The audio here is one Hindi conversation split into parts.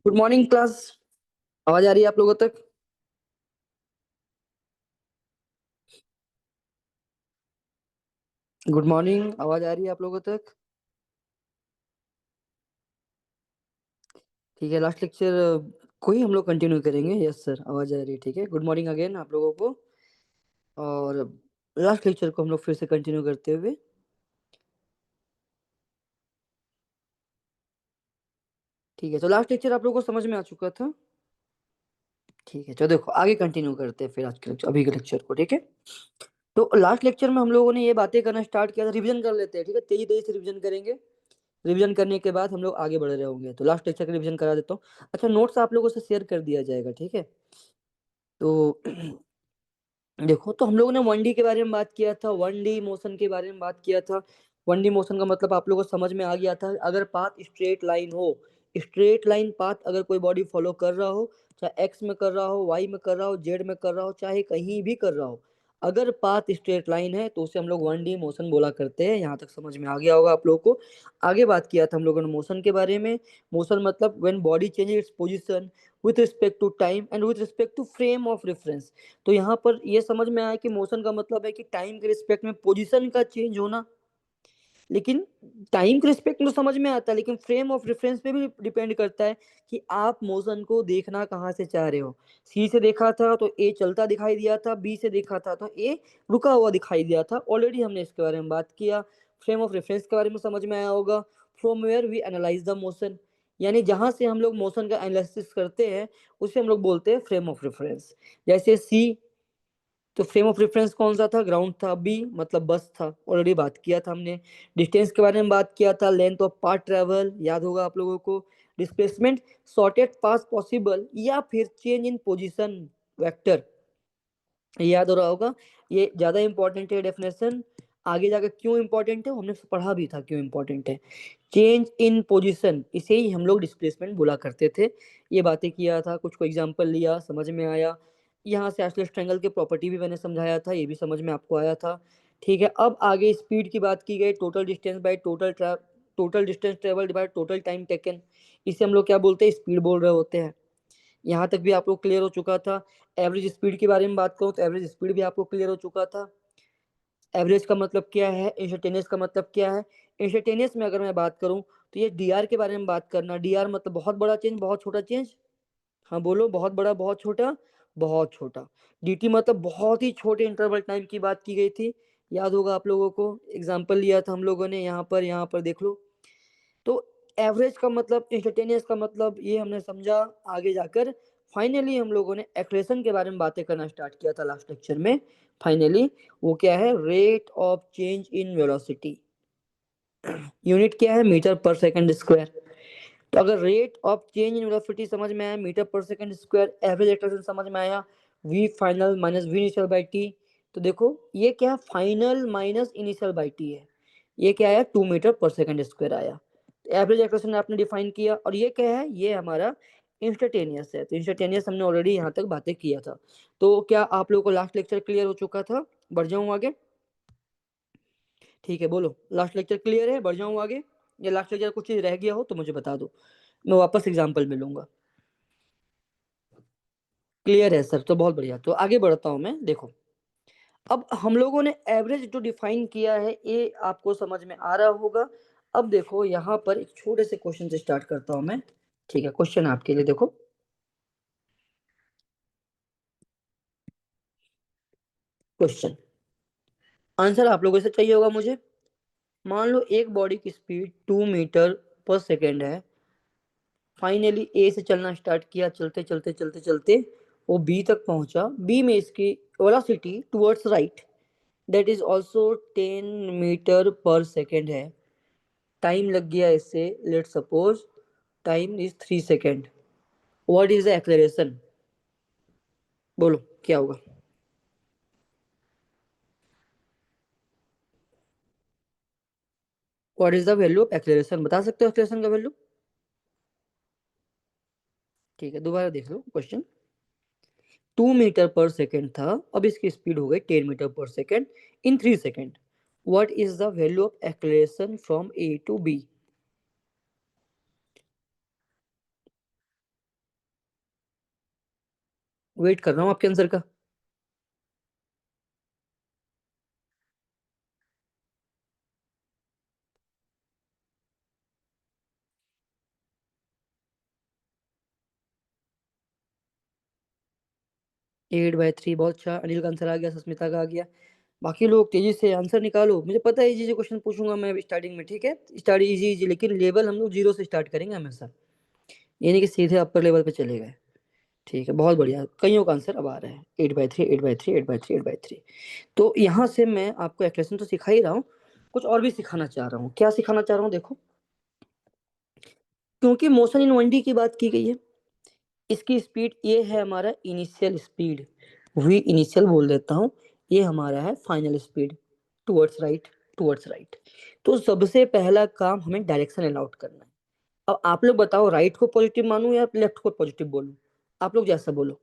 Good morning class. आवाज आ रही है आप लोगों तक? गुड मॉर्निंग, आवाज आ रही है आप लोगों तक? ठीक है, लास्ट लेक्चर को ही हम लोग कंटिन्यू करेंगे। यस सर, आवाज आ रही है। ठीक है, गुड मॉर्निंग अगेन आप लोगों को। और लास्ट लेक्चर को हम लोग फिर से कंटिन्यू करते हुए, ठीक है। तो लास्ट लेक्चर आप लोगों को समझ में आ चुका था। ठीक है, तो देखो आगे कंटिन्यू करते हैं फिर आज के लेक्चर, अभी के लेक्चर को। ठीक है, तो लास्ट लेक्चर में हम लोगों ने ये बातें करना स्टार्ट किया था। रिवीजन कर लेते हैं, ठीक है, तेजी तेजी से रिवीजन करेंगे। रिवीजन करने के बाद हम लोग आगे बढ़ रहे होंगे। तो लास्ट लेक्चर का रिवीजन करा देता हूँ। अच्छा, नोट्स आप लोगों से शेयर कर दिया जाएगा, ठीक है। तो देखो, तो हम लोगों ने 1D के बारे में बात किया था, 1D मोशन के बारे में बात किया था। 1D मोशन का मतलब आप लोगों को समझ में आ गया था। अगर पाथ स्ट्रेट लाइन हो, स्ट्रेट लाइन पाथ अगर कोई बॉडी फॉलो कर रहा हो, चाहे एक्स में कर रहा हो, वाई में कर रहा हो, जेड में कर रहा हो, चाहे कहीं भी कर रहा हो, अगर पाथ स्ट्रेट लाइन है तो उसे हम लोग 1D मोशन बोला करते हैं। यहाँ तक समझ में आ गया होगा आप लोगों को। आगे बात किया था हम लोगों ने मोशन के बारे में। मोशन मतलब when body changes its position with respect to time and with respect to frame of reference. तो यहाँ पर ये समझ में आया कि मोशन का मतलब है कि टाइम के रिस्पेक्ट में पोजीशन का चेंज होना। लेकिन टाइम के रिस्पेक्ट में तो समझ में आता है, लेकिन फ्रेम ऑफ रेफरेंस पे भी डिपेंड करता है कि आप मोशन को देखना कहाँ से चाह रहे हो। सी से देखा था तो ए चलता दिखाई दिया था, बी से देखा था तो ए रुका हुआ दिखाई दिया था। ऑलरेडी हमने इसके बारे में बात किया। फ्रेम ऑफ रेफरेंस के बारे में समझ में आया होगा। From where we analyse the motion, यानी जहां से हम लोग मोशन का एनालिसिस करते हैं उसे हम लोग बोलते हैं फ्रेम ऑफ रेफरेंस। जैसे सी, तो फ्रेम ऑफ रेफरेंस कौन सा था? ग्राउंड था। बी मतलब बस था, ऑलरेडी बात किया था हमने। डिस्टेंस के बारे में बात किया था, लेंथ ऑफ पाथ ट्रेवल, याद होगा आप लोगों को। डिस्प्लेसमेंट, शॉर्टेस्ट पाथ पॉसिबल, या फिर चेंज इन पोजीशन वेक्टर, याद हो रहा होगा। ये ज्यादा इंपॉर्टेंट है डेफिनेशन। आगे जाकर क्यों इंपॉर्टेंट है हमने पढ़ा भी था, क्यों इंपॉर्टेंट है। चेंज इन पोजीशन, इसे ही हम लोग डिस्प्लेसमेंट बोला करते थे। ये बातें किया था, कुछ को एग्जांपल लिया, समझ में आया। यहाँ से आइसोसेलेस ट्रायंगल के प्रॉपर्टी भी मैंने समझाया था, ये भी समझ में आपको आया था। ठीक है, अब आगे स्पीड की बात की गई। Total distance by total distance travelled by total time taken, इसे हम लोग क्या बोलते हैं? स्पीड बोल रहे होते हैं। यहाँ तक भी आपको क्लियर हो चुका था। एवरेज स्पीड के बारे में बात करूँ तो एवरेज स्पीड भी आपको क्लियर हो चुका था। एवरेज का मतलब क्या है, इंस्टेंटेनियस का मतलब क्या है। इंस्टेंटेनियस में अगर मैं बात करूँ तो ये डीआर के बारे में बात करना। डीआर मतलब बहुत बड़ा चेंज, बहुत छोटा चेंज। हाँ बोलो, बहुत बड़ा, बहुत छोटा, बहुत छोटा। डीटी मतलब बहुत ही छोटे इंटरवल टाइम की बात की गई थी, याद होगा आप लोगों को। एग्जाम्पल लिया था हम लोगों ने, यहाँ पर देख लो। तो एवरेज का मतलब, इंस्टेंटेनियस का मतलब, ये हमने समझा। आगे जाकर फाइनली हम लोगों ने एक्सलेशन के बारे में बातें करना स्टार्ट किया था लास्ट लेक्चर में। फाइनली वो क्या है? Rate of change in velocity. Unit क्या है? मीटर पर सेकंड स्क्वायर। तो अगर rate of change in velocity समझ में आया, मीटर पर सेकंड स्क्वायर, एवरेज एक्सलेशन समझ में आया, v final minus v initial by t. तो देखो ये क्या, final minus initial by t है। ये क्या आया? 2 मीटर पर सेकंड स्क्वायर आया। एवरेज एक्सप्रेशन आपने डिफाइन किया, और ये क्या है? ये हमारा इंस्टेंटेनियस है। तो इंस्टेंटेनियस हमने ऑलरेडी यहाँ तक बातें किया था। तो क्या आप लोगों को लास्ट लेक्चर क्लियर हो चुका था? बढ़ जाऊँ आगे? ठीक है, बोलो लास्ट लेक्चर क्लियर है, बढ़ जाऊँ आगे? या लास्ट लेक्चर कुछ चीज रह गया हो तो मुझे बता दो, मैं वापस एग्जाम्पल में लूंगा। क्लियर है सर, तो बहुत बढ़िया। तो आगे बढ़ता हूँ मैं। देखो, अब हम लोगों ने एवरेज जो डिफाइन किया है ये आपको समझ में आ रहा होगा। अब देखो यहाँ पर एक छोटे से क्वेश्चन से स्टार्ट करता हूँ मैं। ठीक है, क्वेश्चन आपके लिए। देखो क्वेश्चन, आंसर आप लोगों से चाहिए होगा मुझे। मान लो एक बॉडी की स्पीड 2 मीटर पर सेकेंड है। फाइनली ए से चलना स्टार्ट किया, चलते चलते चलते चलते वो बी तक पहुंचा। बी में इसकी velocity towards right, that is also 10 metre पर सेकेंड है। टाइम लग गया इससे, let suppose time is 3 second. What is the acceleration? बोलो क्या होगा? What is the value of acceleration? बता सकते हो एक्सेलरेशन का वैल्यू? ठीक है, दोबारा देख लो क्वेश्चन। 2 मीटर पर सेकेंड था, अब इसकी स्पीड हो गई 10 मीटर पर second in 3 second. What is the value of acceleration from A to B? Wait कर रहा हूँ आपके आंसर का। 8/3 बहुत अच्छा। अनिल का आंसर आ गया, सस्मिता का आ गया। बाकी लोग तेजी से आंसर निकालो, मुझे पता है इजी इजी क्वेश्चन पूछूंगा मैं स्टार्टिंग में, ठीक है। स्टार्ट इजी इजी, लेकिन लेवल हम लोग जीरो से स्टार्ट करेंगे हमेशा, ये नहीं कि सीधे अपर लेवल पे चले गए। ठीक है, बहुत बढ़िया, कईयों का आंसर अब आ रहा है। 8/3 8/3 8/3 8/3। तो यहाँ से मैं आपको एक्सप्रेशन तो सिखा ही रहा हूँ, कुछ और भी सिखाना चाह रहा हूँ। क्या सिखाना चाह रहा हूँ देखो, क्योंकि मोशन इन 1D की बात की गई है, इसकी स्पीड ये है हमारा इनिशियल स्पीड, वी इनिशियल बोल देता हूँ। ये हमारा है final speed, towards right, towards right. तो सबसे पहला काम हमें डायरेक्शन अलाउट करना है। अब आप लोग बताओ, राइट को पॉजिटिव मानूं या लेफ्ट को पॉजिटिव बोलूं? आप लोग जैसा बोलो।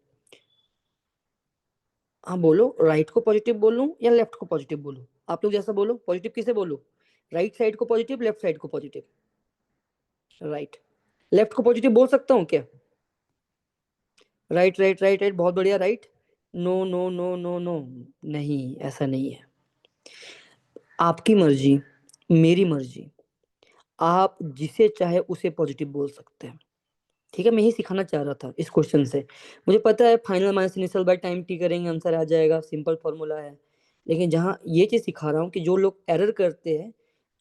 हाँ बोलो, राइट को पॉजिटिव बोलूं या लेफ्ट को पॉजिटिव बोलूं? आप लोग जैसा बोलो। पॉजिटिव किसे बोलूं? राइट साइड को पॉजिटिव, लेफ्ट साइड को पॉजिटिव? राइट। लेफ्ट को पॉजिटिव बोल सकता हूँ क्या? राइट राइट राइट राइट, बहुत बढ़िया, right. No no no no no, नहीं ऐसा नहीं है। आपकी मर्जी, मेरी मर्जी, आप जिसे चाहे उसे पॉजिटिव बोल सकते हैं। ठीक है, मैं यही सिखाना चाह रहा था इस क्वेश्चन से। मुझे पता है final minus initial by time T करेंगे आंसर आ जाएगा, सिंपल फॉर्मूला है। लेकिन जहाँ ये चीज़ सिखा रहा हूँ कि जो लोग एरर करते हैं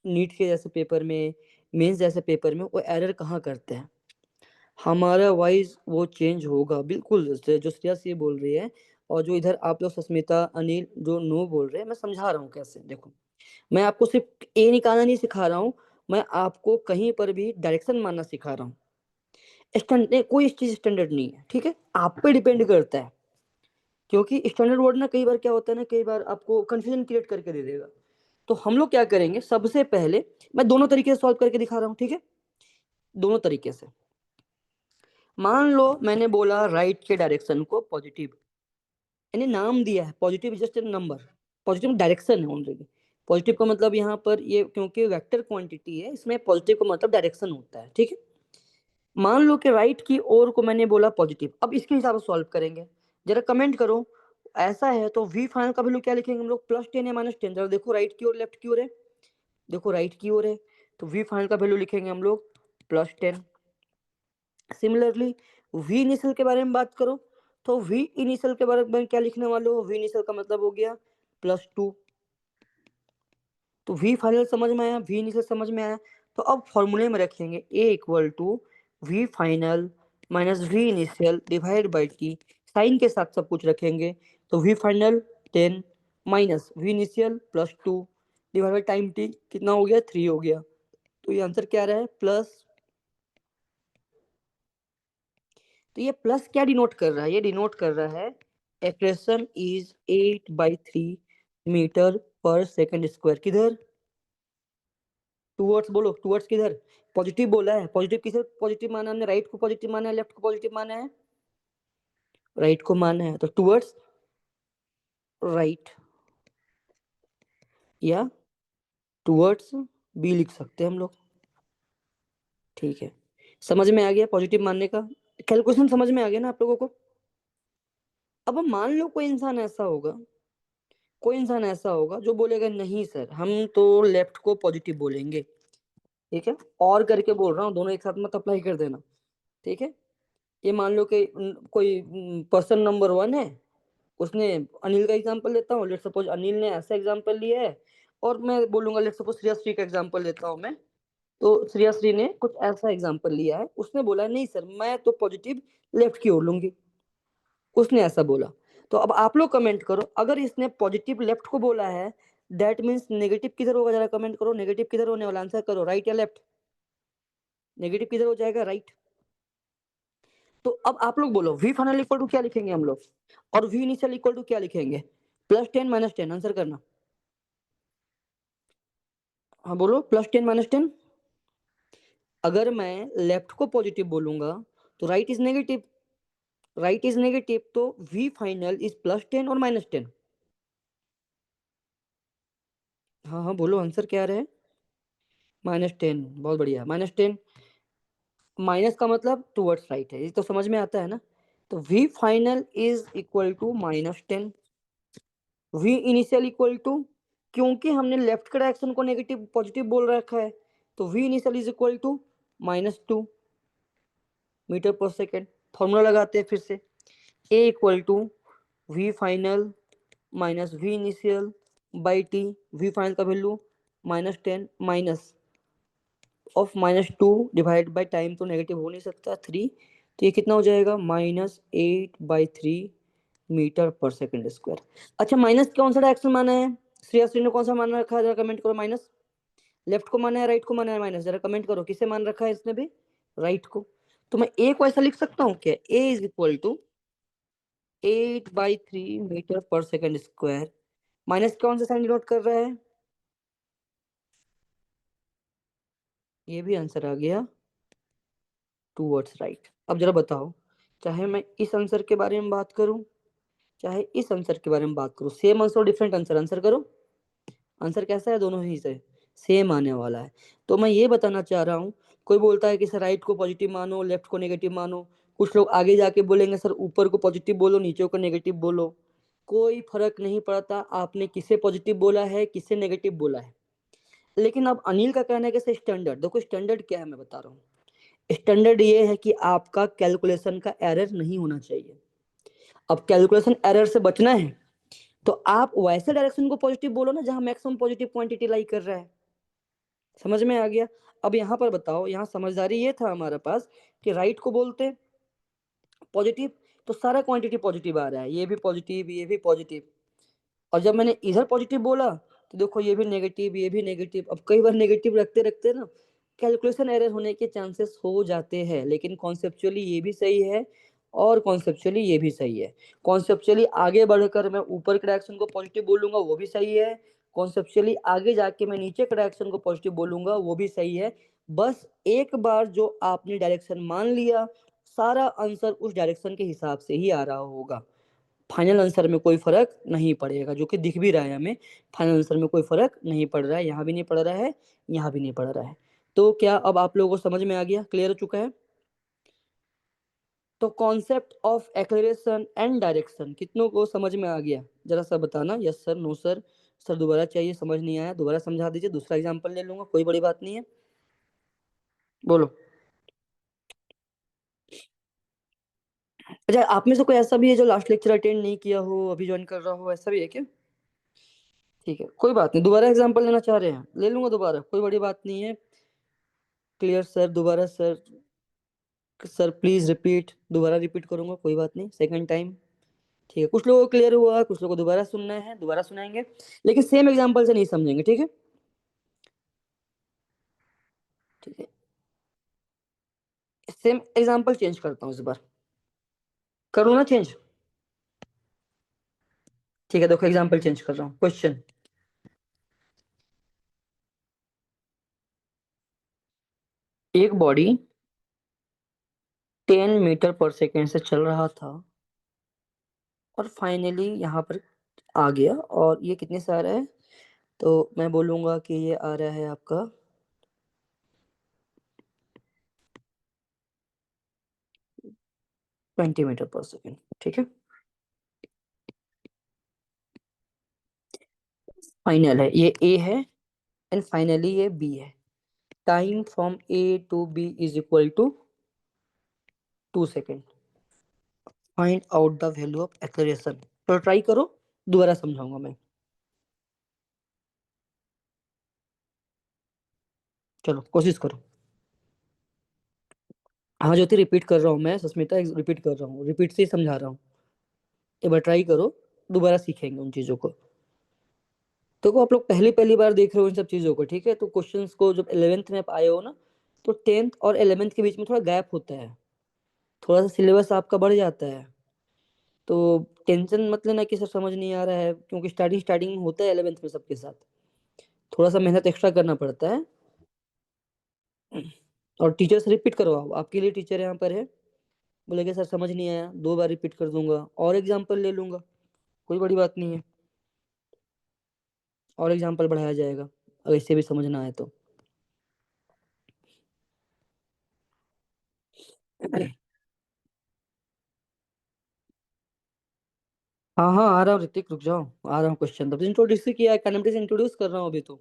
नीट के जैसे पेपर में, मेंस जैसे पेपर में, वो एरर कहाँ करते हैं, हमारा वॉइस वो चेंज होगा बिल्कुल। जैसे जो श्रेया सी बोल रही है, और जो इधर आप लोग सस्मिता अनिल जो नो बोल रहे हैं, मैं समझा रहा हूँ कैसे। देखो, मैं आपको सिर्फ ए निकालना नहीं सिखा रहा हूँ, मैं आपको कहीं पर भी डायरेक्शन मानना सिखा रहा हूँ। स्टैंडर्ड कोई चीज स्टैंडर्ड नहीं है, ठीक है, आप पे डिपेंड करता है। क्योंकि स्टैंडर्ड वर्ड ना कई बार क्या होता है ना, कई बार आपको कंफ्यूजन क्रिएट करके दे देगा। तो हम लोग क्या करेंगे, सबसे पहले मैं दोनों तरीके से सॉल्व करके दिखा रहा हूँ, ठीक है। दोनों तरीके से। मान लो मैंने बोला राइट के डायरेक्शन को पॉजिटिव, यानी नाम दिया है positive, just number. Positive direction है ऑलरेडी। पॉजिटिव का मतलब यहाँ पर ये, क्योंकि वेक्टर क्वांटिटी है, इसमें पॉजिटिव का मतलब डायरेक्शन होता है, ठीक है। मान लो कि राइट की ओर को मैंने बोला पॉजिटिव, अब इसके हिसाब से सॉल्व करेंगे। जरा कमेंट करो, ऐसा है तो वी फाइनल का वैल्यू क्या लिखेंगे हम लोग, +10 या -10? जरा देखो राइट की ओर लेफ्ट की ओर है, देखो राइट की ओर है, तो वी फाइनल का वैल्यू लिखेंगे हम लोग +10। सिमिलरली वी इनिशियल के बारे में बात करो, तो वी इनिशियल के बारे में क्या लिखने वाले हो, वी इनिशियल का मतलब हो गया +2। तो वी फाइनल समझ में आया, वी इनिशियल समझ में आया। तो अब फॉर्मूले में रखेंगे a equal to v final minus v initial divide by t, sign के साथ सब कुछ रखेंगे। तो v final 10 minus v initial +2 divide by time t, कितना हो गया, 3 हो गया। तो ये आंसर क्या रहा है, प्लस। तो ये प्लस क्या डिनोट कर रहा है, ये डिनोट कर रहा है एक्सप्रेशन इज 8/3 मीटर पर सेकंड स्क्वायर। किधर, टूवर्ड्स बोलो, टूवर्ड्स किधर, पॉजिटिव बोला है, पॉजिटिव किसे पॉजिटिव माना हमने, राइट को पॉजिटिव माना है, लेफ्ट को पॉजिटिव माना है, राइट को माना है। तो टूवर्ड्स राइट या टूवर्ड्स बी लिख सकते हैं हम लोग। ठीक है, समझ में आ गया पॉजिटिव मानने का कैलकुलेशन, समझ में आ गया ना आप लोगों को। अब हम मान लो कोई इंसान ऐसा होगा जो बोलेगा नहीं सर, हम तो लेफ्ट को पॉजिटिव बोलेंगे। ठीक है, और करके बोल रहा हूँ, दोनों एक साथ मत अप्लाई कर देना। ठीक है, ये मान लो कि कोई पर्सन नंबर 1 है, उसने अनिल का एग्जांपल लेता हूँ, लेट सपोज अनिल ने ऐसा एग्जांपल लिया है, और मैं बोलूंगा लेट सपोज श्रेयश्री का एग्जांपल लेता हूँ मैं। तो श्रेयश्री ने कुछ ऐसा एग्जांपल लिया है, उसने बोला नहीं सर मैं तो पॉजिटिव लेफ्ट की ओर लूंगी, उसने ऐसा बोला। तो अब आप लोग कमेंट करो, अगर इसने पॉजिटिव लेफ्ट को बोला है, दैट मीन्स नेगेटिव किधर होगा, जरा कमेंट करो, नेगेटिव किधर होने वाला, आंसर करो, राइट या लेफ्ट? नेगेटिव किधर हो जाएगा, राइट। तो अब आप लोग बोलो वी फाइनल इक्वल टू क्या लिखेंगे हम लोग, और वी इनिशियल इक्वल टू क्या लिखेंगे, +10 -10, आंसर करना। हाँ बोलो, +10 -10। अगर मैं लेफ्ट को पॉजिटिव बोलूंगा तो right is negative, right is negative, तो वी फाइनल इज +10 और -10। हाँ हाँ बोलो, आंसर क्या रहे, -10, बहुत बढ़िया, -10। माइनस का मतलब टूवर्ड्स राइट है, ये तो समझ में आता है ना। तो v final is equal to -10, v initial equal to, क्योंकि हमने लेफ्ट के डायरेक्शन को नेगेटिव पॉजिटिव बोल रखा है, तो v initial is equal to -2 metre पर सेकेंड। फॉर्मूला लगाते हैं फिर से, a equal to v final minus v initial by t. v final का value -10 minus of -2 divide by time, तो नेगेटिव हो नहीं सकता 3, तो ये कितना हो जाएगा -8/3 मीटर पर सेकंड स्क्वायर। अच्छा, माइनस कौन सा डायरेक्शन माना है, श्रेयस ने कौन सा मान रखा है, जरा कमेंट करो। माइनस लेफ्ट को माना है, राइट को माना है माइनस, जरा कमेंट करो किसे मान रखा है इसने भी, राइट को। तो मैं ए को ऐसा लिख सकता हूँ क्या, ए इज इक्वल टू 8/3 मीटर पर सेकंड स्क्वायर। माइनस कौन सा साइन डिनोट कर रहा है, ये भी आंसर आ गया टूवर्ड्स राइट। अब जरा बताओ, चाहे मैं इस आंसर के बारे में बात करूं, चाहे इस आंसर के बारे में बात करूं, सेम आंसर और डिफरेंट आंसर, आंसर करो। आंसर कैसा है, दोनों ही से सेम आने वाला है। तो मैं ये बताना चाह रहा हूँ, कोई बोलता है कि सर राइट को पॉजिटिव मानो, लेफ्ट को नेगेटिव मानो, कुछ लोग आगे जाके बोलेंगे सर ऊपर को पॉजिटिव बोलो, नीचे को नेगेटिव बोलो। कोई फर्क नहीं पड़ता आपने किसे पॉजिटिव बोला है, किसे नेगेटिव बोला है। लेकिन अब अनिल का कहना है कि स्टैंडर्ड देखो, स्टैंडर्ड क्या है मैं बता रहा हूँ। स्टैंडर्ड ये है कि आपका कैलकुलेशन का एरर नहीं होना चाहिए। अब कैलकुलेशन एरर से बचना है तो आप वैसे डायरेक्शन को पॉजिटिव बोलो ना जहां मैक्सिमम पॉजिटिव क्वांटिटी लाई कर रहा है। समझ में आ गया। अब यहाँ पर बताओ, यहाँ समझदारी ये था हमारे पास कि राइट को बोलते पॉजिटिव, तो सारा क्वांटिटी पॉजिटिव आ रहा है, ये भी पॉजिटिव, ये भी पॉजिटिव। और जब मैंने इधर पॉजिटिव बोला तो देखो ये भी नेगेटिव, ये भी नेगेटिव। अब कई बार नेगेटिव रखते रखते ना कैलकुलेशन एरर होने के चांसेस हो जाते हैं, लेकिन कॉन्सेप्चुअली ये भी सही है और कॉन्सेप्चुअली ये भी सही है। कॉन्सेप्चुअली आगे बढ़कर मैं ऊपर के डायरेक्शन को पॉजिटिव बोलूंगा वो भी सही है, कॉन्सेप्चुअली आगे जाके मैं नीचे के डायरेक्शन को पॉजिटिव बोलूंगा वो भी सही है। बस एक बार जो आपने डायरेक्शन मान लिया, सारा आंसर उस डायरेक्शन के हिसाब से ही आ रहा होगा। फाइनल आंसर में कोई फर्क नहीं पड़ेगा, जो कि दिख भी रहा है हमें। फाइनल आंसर में कोई फर्क नहीं पड़ रहा है, यहाँ भी नहीं पड़ रहा है, यहाँ भी नहीं पड़ रहा है। तो क्या अब आप लोगों को समझ में आ गया, क्लियर हो चुका है। तो concept of acceleration and direction कितनों को समझ में आ गया, जरा सा बताना, yes sir, no sir, sir दोबारा चाहिए, समझ नहीं आया दोबारा समझा दीजिए, दूसरा एग्जाम्पल ले लूंगा, कोई बड़ी बात नहीं है, बोलो। अच्छा, आप में से कोई ऐसा भी है जो लास्ट लेक्चर अटेंड नहीं किया हो, अभी ज्वाइन कर रहा हो, ऐसा भी है क्या? ठीक है, कोई बात नहीं, दोबारा एग्जाम्पल लेना चाह रहे हैं ले लूंगा दोबारा, कोई बड़ी बात नहीं है। क्लियर सर, दोबारा सर, सर प्लीज रिपीट, दोबारा रिपीट करूंगा, कोई बात नहीं, सेकंड टाइम। ठीक है, कुछ लोगों को क्लियर हुआ, कुछ लोगों को दोबारा सुनना है, दोबारा सुनाएंगे, लेकिन सेम एग्जांपल से नहीं समझेंगे, ठीक है। ठीक है, सेम एग्जांपल चेंज करता हूँ इस बार, करूँ ना चेंज? ठीक है, देखो एग्जांपल चेंज कर रहा हूँ। क्वेश्चन, एक बॉडी 10 मीटर पर सेकेंड से चल रहा था और फाइनली यहाँ पर आ गया, और ये कितने से आ रहा है, तो मैं बोलूंगा कि ये आ रहा है आपका 20 मीटर पर सेकेंड, ठीक है। फाइनल है, ये ए है एंड फाइनली ये बी है। Time from A to B is equal to 2 second. Find out the value of acceleration. तो ट्राई करो, दोबारा समझाऊंगा मैं, चलो कोशिश करो। हाँ ज्योति, रिपीट कर रहा हूँ मैं, सस्मिता रिपीट कर रहा हूँ, रिपीट से ही समझा रहा हूँ, एक बार ट्राई करो, दोबारा सीखेंगे उन चीजों को। देखो आप लोग पहली पहली बार देख रहे हो इन सब चीजों को, ठीक है, तो क्वेश्चंस को जब 11th में आप आए हो ना, तो 10th और 11th के बीच में थोड़ा गैप होता है, थोड़ा सा सिलेबस आपका बढ़ जाता है। तो टेंशन मत लेना कि सर समझ नहीं आ रहा है, क्योंकि स्टार्टिंग स्टार्टिंग होता है 11th में सबके साथ, थोड़ा सा मेहनत एक्स्ट्रा करना पड़ता है। और टीचर से रिपीट करवाओ, आपके लिए टीचर यहाँ पर है, बोलेंगे सर समझ नहीं आया, 2 बार रिपीट कर दूंगा और एग्जाम्पल ले लूंगा, कोई बड़ी बात नहीं है, और एग्जाम्पल बढ़ाया जाएगा अगर इससे भी समझ ना आए तो। हाँ हाँ आ रहा हूँ ऋतिक, रुक जाओ, आ रहा हूँ। क्वेश्चन तब इंट्रोड्यूस ही किया है, काइनेमेटिक्स इंट्रोड्यूस कर रहा हूँ अभी तो।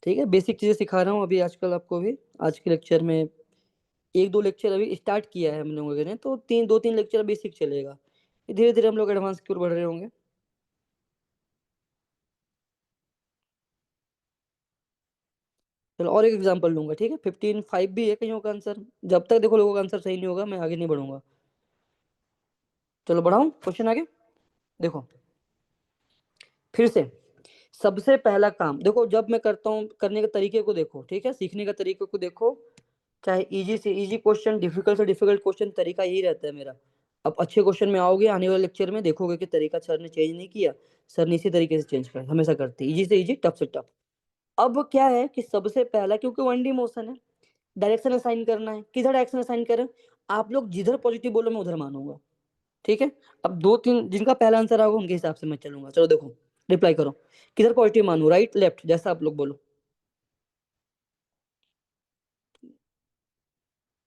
ठीक है, बेसिक चीजें सिखा रहा हूँ अभी आजकल आपको भी। आज के लेक्चर में एक दो लेक्चर अभी स्टार्ट किया है हम लोगों ने, तो दो तीन लेक्चर बेसिक चलेगा। धीरे धीरे हम लोग एडवांस की ओर बढ़ रहे होंगे। चलो और एक एग्जांपल लूंगा, ठीक है। 15 5 भी है कईयों का आंसर। जब तक देखो लोगों का आंसर सही नहीं होगा मैं आगे नहीं बढ़ूंगा। चलो बढ़ाऊं क्वेश्चन आगे। देखो फिर से, सबसे पहला काम देखो, जब मैं करता हूँ करने के तरीके को देखो, ठीक है, सीखने का तरीके को देखो। चाहे इजी से इजी क्वेश्चन, डिफिकल्ट से डिफिकल्ट क्वेश्चन, तरीका यही रहता है मेरा। अब अच्छे क्वेश्चन में आओगे आने वाले लेक्चर में, देखोगे कि तरीका सर ने चेंज नहीं किया। सर ने इसी तरीके से चेंज कर हमेशा करते, इजी से इजी, टफ से टफ। अब क्या है कि सबसे पहला, क्योंकि वन डी मोशन है, डायरेक्शन असाइन करना है। किधर डायरेक्शन असाइन करें? आप लोग जिधर पॉजिटिव बोलो मैं उधर मानूंगा, ठीक है। अब दो तीन जिनका पहला आंसर होगा उनके हिसाब से मैं चलूंगा। चलो देखो, रिप्लाई करो। किधर पॉजिटिव मानू, राइट लेफ्ट, जैसा आप लोग बोलो।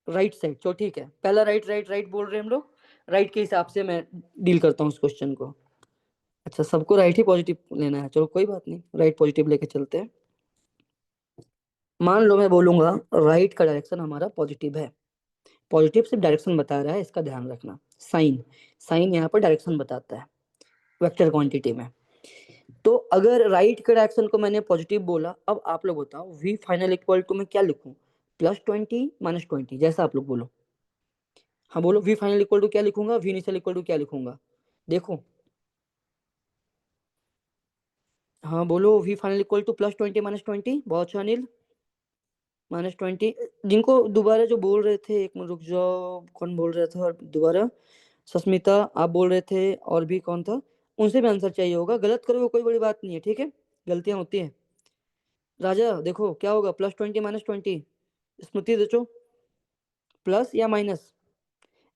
राइट साइड, चलो ठीक है। पहला राइट राइट राइट बोल रहे हैं हम लोग। राइट के हिसाब से मैं डील करता हूँ इस क्वेश्चन को। अच्छा, सबको राइट ही पॉजिटिव लेना है, चलो कोई बात नहीं, राइट पॉजिटिव लेके चलते हैं। मान लो मैं बोलूंगा राइट का डायरेक्शन हमारा पॉजिटिव है। पॉजिटिव सिर्फ डायरेक्शन बता रहा है, इसका ध्यान रखना। साइन, साइन यहाँ पर डायरेक्शन बताता है वेक्टर क्वांटिटी में। तो अगर राइट के डायरेक्शन को मैंने पॉजिटिव बोला, अब आप लोग बताओ वी फाइनल इक्वल टू मैं क्या लिखूं? +20 -20, जैसा आप लोग बोलो। हाँ बोलो, वी फाइनल इक्वल टू क्या लिखूंगा, वी इनिशियल इक्वल टू क्या लिखूंगा? देखो, हाँ बोलो, वी फाइनल इक्वल टू +20 -20। बहुत अच्छा अनिल। -20। जिनको दोबारा जो बोल रहे थे, एक मिनट रुक जाओ, कौन बोल रहा था दोबारा? सस्मिता आप बोल रहे थे, और भी कौन था? उनसे भी आंसर चाहिए होगा, गलत करो वो कोई बड़ी बात नहीं है, ठीक है, गलतियां होती हैं। राजा देखो क्या होगा, +20 -20। स्मृति सोचो, प्लस या माइनस?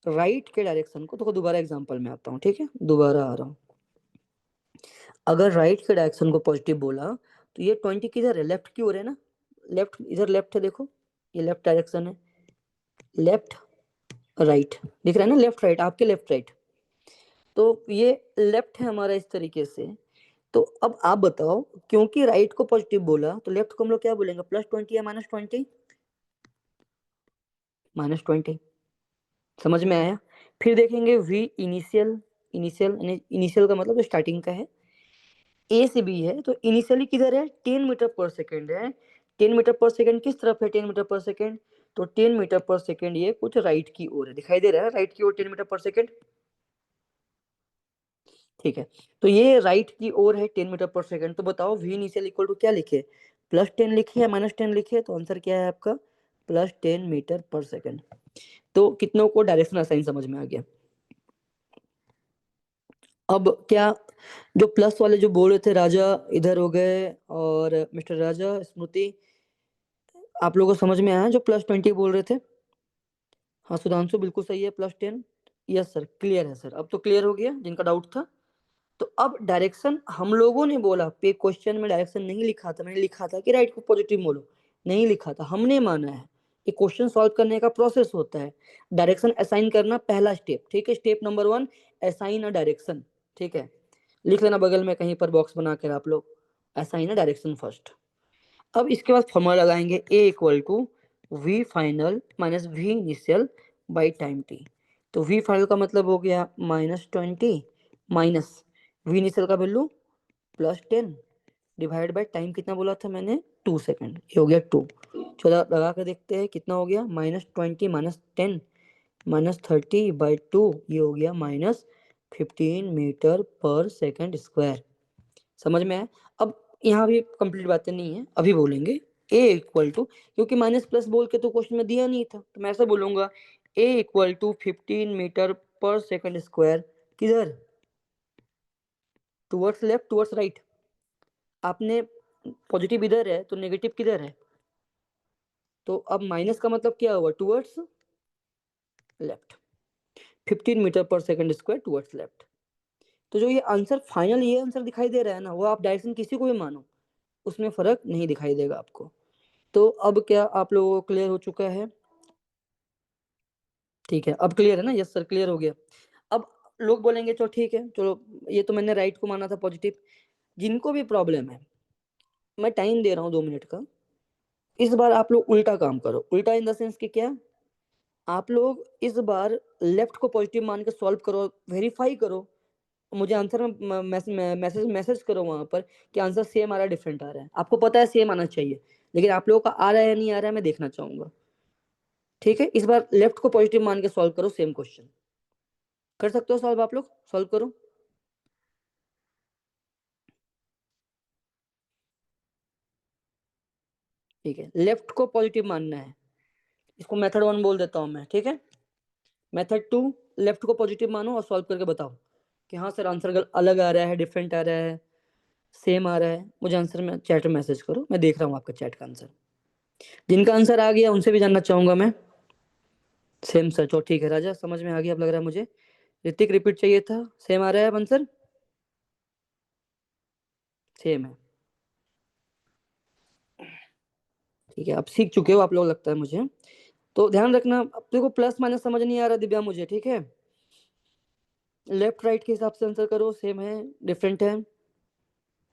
राइट के डायरेक्शन को तो दोबारा एग्जांपल में आता हूँ, ठीक है, दोबारा आ रहा हूँ। अगर राइट के डायरेक्शन को पॉजिटिव बोला, तो ये 20 किधर है, लेफ्ट की ओर है ना। लेफ्ट, इधर लेफ्ट है देखो, ये लेफ्ट डायरेक्शन है। लेफ्ट राइट दिख रहा है ना, लेफ्ट राइट, आपके लेफ्ट राइट। तो ये लेफ्ट है हमारा इस तरीके से। तो अब आप बताओ, क्योंकि राइट को पॉजिटिव बोला तो लेफ्ट को हम लोग क्या बोलेंगे, +20 या -20? -20। समझ में आया? फिर देखेंगे वी इनिशियल। इनिशियल का मतलब स्टार्टिंग का है। ए से बी है, तो इनिशियली किधर है, 10 मीटर पर सेकेंड है। 10 मीटर पर सेकेंड किस तरफ है, 10 मीटर पर सेकेंड? तो 10 मीटर पर सेकेंड ये कुछ राइट की ओर है, दिखाई दे रहा है राइट की ओर 10 मीटर पर सेकेंड। ठीक है, तो ये राइट की ओर है 10 मीटर पर सेकेंड। तो बताओ वी इनिशियल इक्वल टू क्या लिखे, +10 लिखे या -10 लिखे? तो आंसर क्या है आपका, +10 मीटर पर सेकेंड। तो कितनों को डायरेक्शन असाइन समझ में आ गया? अब क्या, जो प्लस वाले जो बोल रहे थे राजा इधर हो गए, और मिस्टर राजा, स्मृति, आप लोगों को समझ में आया जो +20 बोल रहे थे? हाँ सुधांशु बिल्कुल सही है, +10। यस सर, क्लियर है सर, अब तो क्लियर हो गया जिनका डाउट था। तो अब डायरेक्शन हम लोगों ने बोला, पे क्वेश्चन में डायरेक्शन नहीं लिखा था, मैंने लिखा था कि राइट को पॉजिटिव बोलो, नहीं लिखा था, हमने माना है। ये क्वेश्चन सॉल्व करने का प्रोसेस होता है। डायरेक्शन असाइन करना पहला स्टेप, ठीक है, step number 1, assign a direction. ठीक है, लिख लेना बगल में कहीं पर बॉक्स बनाकर आप लोग, असाइन अ डायरेक्शन फर्स्ट। अब इसके बाद फॉर्मूला लगाएंगे, a equal to v final minus v initial by time t. तो वी फाइनल का मतलब हो गया -20 माइनस वी इनिशियल का वैल्यू +10 डिवाइड बाय टाइम, कितना बोला था मैंने, 2 सेकेंड, ये हो गया 2। चलो लगा कर देखते हैं कितना हो गया, -20 -10 -30/2, ये हो गया -15 मीटर पर सेकेंड स्क्वायर। समझ में आया? अब यहाँ भी कंप्लीट बातें नहीं है, अभी बोलेंगे ए इक्वल टू, क्योंकि माइनस प्लस बोल के तो क्वेश्चन में दिया नहीं था, तो मैं ऐसा बोलूंगा ए इक्वल टू 15 मीटर पर सेकेंड स्क्वायर। किधर, टुवर्ड्स लेफ्ट टुवर्ड्स राइट? आपने पॉजिटिव इधर है तो नेगेटिव किधर है? तो अब माइनस का मतलब क्या हुआ, टुवर्ड्स लेफ्ट। 15 मीटर पर सेकेंड स्क्वायर टुवर्ड्स लेफ्ट। तो जो ये आंसर फाइनल, ये आंसर दिखाई दे रहा है ना, वो आप डायरेक्शन किसी को भी मानो, उसमें फर्क नहीं दिखाई देगा आपको। तो अब क्या आप लोगों को क्लियर हो चुका है? ठीक है, अब क्लियर है ना, यस सर क्लियर हो गया। अब लोग बोलेंगे चलो ठीक है, चलो ये तो मैंने राइट को माना था पॉजिटिव। जिनको भी प्रॉब्लम है, मैं टाइम दे रहा हूँ 2 मिनट का, इस बार आप लोग उल्टा काम करो। उल्टा इन द सेंस कि क्या, आप लोग इस बार लेफ्ट को पॉजिटिव मान के सॉल्व करो, वेरीफाई करो, मुझे आंसर में मैसेज मैसेज करो वहां पर कि आंसर सेम आ रहा है डिफरेंट आ रहा है। आपको पता है सेम आना चाहिए, लेकिन आप लोगों का आ रहा है या नहीं आ रहा है मैं देखना चाहूंगा। ठीक है, इस बार लेफ्ट को पॉजिटिव मान के सॉल्व करो सेम क्वेश्चन। कर सकते हो सॉल्व, आप लोग सॉल्व करो। ठीक है, लेफ्ट को पॉजिटिव मानना है, इसको मेथड 1 बोल देता हूं मैं। ठीक है, मेथड 2, लेफ्ट को पॉजिटिव मानो और सॉल्व करके बताओ कि हाँ सर आंसर अलग आ रहा है, डिफरेंट आ रहा है, सेम आ रहा है। मुझे आंसर में चैट में मैसेज करो, मैं देख रहा हूँ आपका चैट का आंसर। जिनका आंसर आ गया उनसे भी जानना चाहूंगा मैं। सेम सर, चलो ठीक है राजा, समझ में आ गया अब लग रहा है मुझे। ऋतिक रिपीट चाहिए था, सेम आ रहा है आंसर, सेम है। ठीक है, आप सीख चुके हो आप लोग लगता है मुझे। तो ध्यान रखना, अब देखो प्लस माइनस समझ नहीं आ रहा दिव्या मुझे, ठीक है। लेफ्ट राइट के हिसाब से आंसर करो, सेम है डिफरेंट है,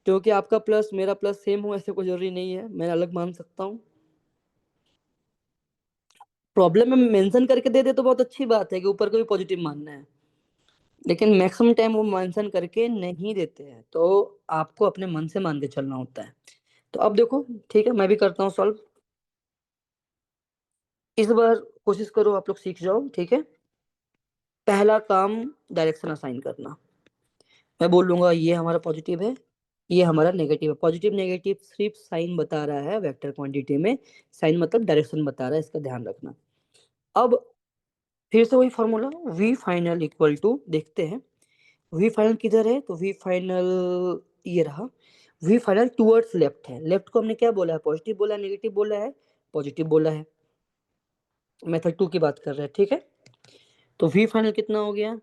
क्योंकि आपका प्लस मेरा प्लस सेम हो ऐसे कोई जरूरी नहीं है, मैं अलग मान सकता हूँ। प्रॉब्लम में मेंशन करके दे दे तो बहुत अच्छी बात है कि ऊपर को भी पॉजिटिव मानना है, लेकिन मैक्सिमम टाइम वो मेंशन करके नहीं देते हैं, तो आपको अपने मन से मान के चलना होता है। तो अब देखो, ठीक है मैं भी करता हूँ सॉल्व। इस बार कोशिश करो आप लोग सीख जाओ, ठीक है। पहला काम, डायरेक्शन असाइन करना। मैं बोल लूंगा ये हमारा पॉजिटिव है, ये हमारा नेगेटिव है। पॉजिटिव नेगेटिव सिर्फ साइन बता रहा है वेक्टर क्वांटिटी में, साइन मतलब डायरेक्शन बता रहा है, इसका ध्यान रखना। अब फिर से वही formula, V final equal to, देखते हैं वी फाइनल किधर है, तो वी फाइनल ये रहा। वी फाइनल टूवर्ड्स लेफ्ट है, लेफ्ट को हमने क्या बोला है, पॉजिटिव बोला है, नेगेटिव बोला है, पॉजिटिव बोला है। मेथड 2 की बात कर रहे हैं, ठीक है। तो वी फाइनल कितना हो गया,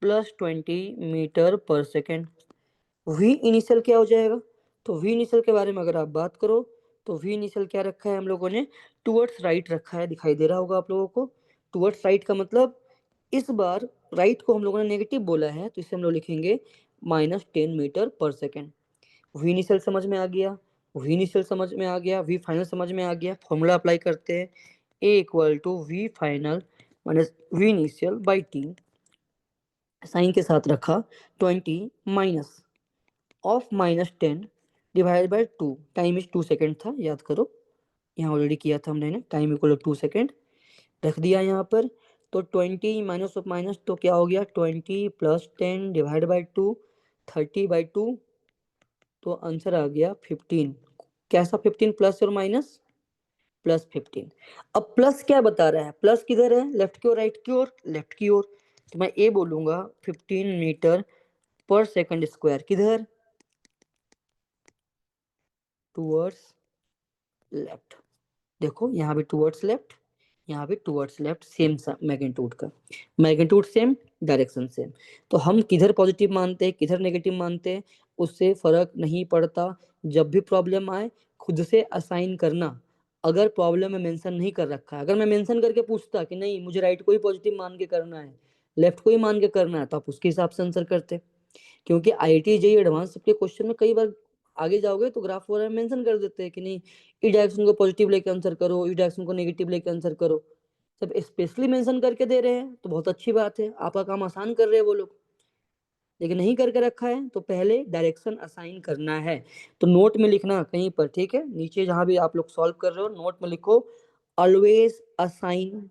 +20 मीटर पर सेकेंड। वी इनिशियल क्या हो जाएगा, तो वी इनिशियल के बारे में अगर आप बात करो, तो वी इनिशियल क्या रखा है हम लोगों ने, टूवर्ड्स राइट रखा है, दिखाई दे रहा होगा आप लोगों को। टूवर्ड्स राइट का मतलब, इस बार राइट को हम लोगों ने नेगेटिव बोला है, तो इसे हम लोग लिखेंगे -10 मीटर पर सेकेंड। वी इनिशियल समझ में आ गया, वी इनिशियल समझ में आ गया, वी फाइनल समझ में आ गया। फॉर्मूला अप्लाई करते हैं, a equal to v final minus v initial by t, sign के साथ रखा 20 minus of -10 divide by 2, time is 2 second था, याद करो यहाँ ऑलरेडी किया था हमने, टाइम इक्वल टू 2 सेकेंड रख दिया यहाँ पर। तो 20 माइनस ऑफ माइनस तो क्या हो गया, 20 + 10 डिवाइड बाई 2, 30/2, तो आंसर आ गया 15। कैसा 15, प्लस और माइनस, +15। अब प्लस क्या बता रहा है, प्लस किधर है, लेफ्ट की ओर राइट की ओर, लेफ्ट की ओर। तो मैं ये बोलूंगा 15 मीटर पर सेकेंड स्क्वायर किधर, टूवर्ड्स लेफ्ट। देखो यहाँ भी टूवर्ड्स लेफ्ट, यहाँ भी टूवर्ड्स लेफ्ट, सेम मैग्नीट्यूड का, मैग्नीट्यूड सेम, डायरेक्शन सेम। तो हम किधर पॉजिटिव मानते हैं किधर नेगेटिव मानते हैं उससे फर्क नहीं पड़ता। जब भी प्रॉब्लम आए खुद से असाइन करना। अगर प्रॉब्लम में मेंशन नहीं कर रखा है, अगर मैं मेंशन करके पूछता कि नहीं मुझे राइट को ही पॉजिटिव मान के करना है, लेफ्ट को ही मान के करना है, तो आप उसके हिसाब से आंसर करते। क्योंकि आईआईटी जेईई एडवांस के क्वेश्चन में कई बार आगे जाओगे तो ग्राफ वगैरह मेंशन कर देते हैं कि नहीं ई डायरेक्शन को पॉजिटिव लेके आंसर करो, ई डायरेक्शन को नेगेटिव लेके आंसर करो। जब स्पेशली मेंशन करके दे रहे हैं तो बहुत अच्छी बात है, आपका काम आसान कर रहे हैं वो लोग। लेकिन नहीं करके रखा है तो पहले डायरेक्शन असाइन करना है। तो नोट में लिखना कहीं पर, ठीक है, नीचे जहां भी आप लोग सॉल्व कर रहे हो नोट में लिखो, ऑलवेज असाइन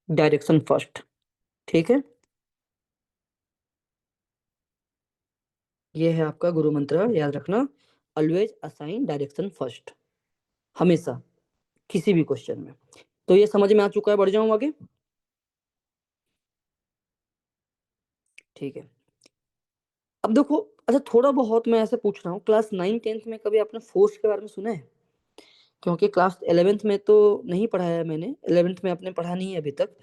डायरेक्शन फर्स्ट। ठीक है, ये है आपका गुरु मंत्र, याद रखना, ऑलवेज असाइन डायरेक्शन फर्स्ट, हमेशा, किसी भी क्वेश्चन में। तो ये समझ में आ चुका है, बढ़ जाऊं आगे। ठीक है, अब देखो, अच्छा थोड़ा बहुत मैं ऐसे पूछ रहा हूँ, क्लास 9 10th में कभी आपने फोर्स के बारे में सुना है? क्योंकि क्लास 11th में तो नहीं पढ़ाया है मैंने, 11th में आपने पढ़ा नहीं है अभी तक,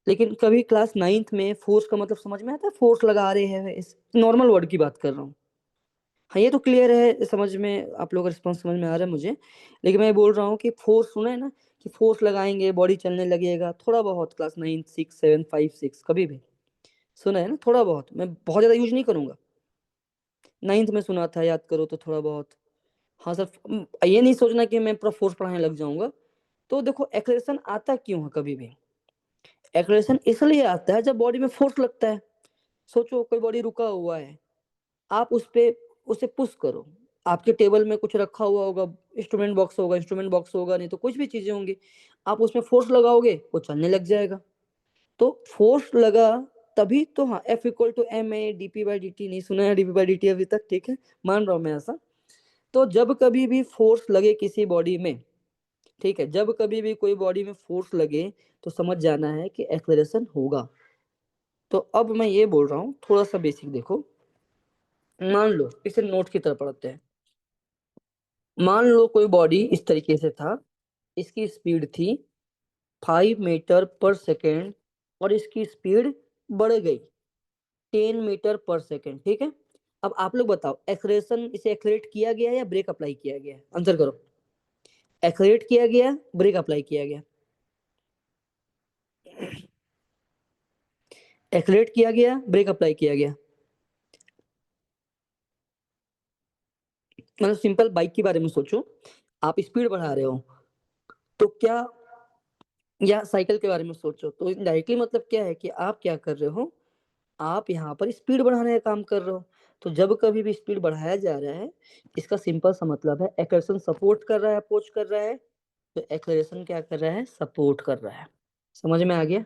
लेकिन कभी क्लास 9th में फोर्स का मतलब समझ में आता है, फोर्स लगा रहे हैं, इस नॉर्मल वर्ड की बात कर रहा हूँ। हाँ ये तो क्लियर है, समझ में आप लोगों का रिस्पॉन्स समझ में आ रहा है मुझे, लेकिन मैं बोल रहा हूँ कि फोर्स सुना है ना, कि फोर्स लगाएंगे बॉडी चलने लगेगा, थोड़ा बहुत क्लास 9 6 7 5 6 कभी भी सुना है ना, थोड़ा बहुत, मैं बहुत ज्यादा यूज नहीं करूंगा। 9th में सुना था, याद करो तो थोड़ा बहुत। हाँ सर, ये नहीं सोचना कि मैं पूरा फोर्स पढ़ाने लग जाऊंगा। तो देखो एक्सेलरेशन आता क्यों है कभी भी, एक्सेलरेशन इसलिए आता है जब बॉडी में फोर्स लगता है। सोचो कोई बॉडी रुका हुआ है, आप उस पे उसे पुश करो, आपके टेबल में कुछ रखा हुआ होगा, इंस्ट्रूमेंट बॉक्स होगा, नहीं तो कुछ भी चीजें होंगी, आप उसमें फोर्स लगाओगे वो चलने लग जाएगा। तो फोर्स लगा तभी तो, हाँ F equal to M A D P by D T, नहीं सुना है D P by D T अभी तक, ठीक है मान रहा हूं मैं ऐसा। तो जब कभी भी फोर्स लगे किसी बॉडी में, ठीक है, जब कभी भी कोई बॉडी में फोर्स लगे तो समझ जाना है कि एक्सेलरेशन होगा। तो अब मैं ये बोल रहा हूँ, थोड़ा सा बेसिक देखो, मान लो इसे नोट की तरह पढ़ते हैं। मान लो कोई बॉडी इस तरीके से था, इसकी स्पीड थी 5 मीटर पर सेकेंड, और इसकी स्पीड बढ़ गई 10 मीटर पर सेकेंड, ठीक है। अब आप लोग बताओ, एक्सलेशन इसे एक्सलेट किया गया या ब्रेक अप्लाई किया गया, आंसर करो। एक्सलेट किया गया, ब्रेक अप्लाई किया गया, एक्सलेट किया गया, ब्रेक अप्लाई किया गया। मतलब सिंपल बाइक के बारे में सोचो, आप स्पीड बढ़ा रहे हो तो क्या, या साइकिल के बारे में सोचो तो डायरेक्टली मतलब क्या है कि आप क्या कर रहे हो, आप यहाँ पर स्पीड बढ़ाने का काम कर रहे हो। तो जब कभी भी स्पीड बढ़ाया जा रहा है, इसका सिंपल सा मतलब है एक्सेलरेशन सपोर्ट कर रहा है, अपोज कर रहा है। तो एक्सेलरेशन क्या कर रहा है, सपोर्ट कर रहा है। समझ में आ गया।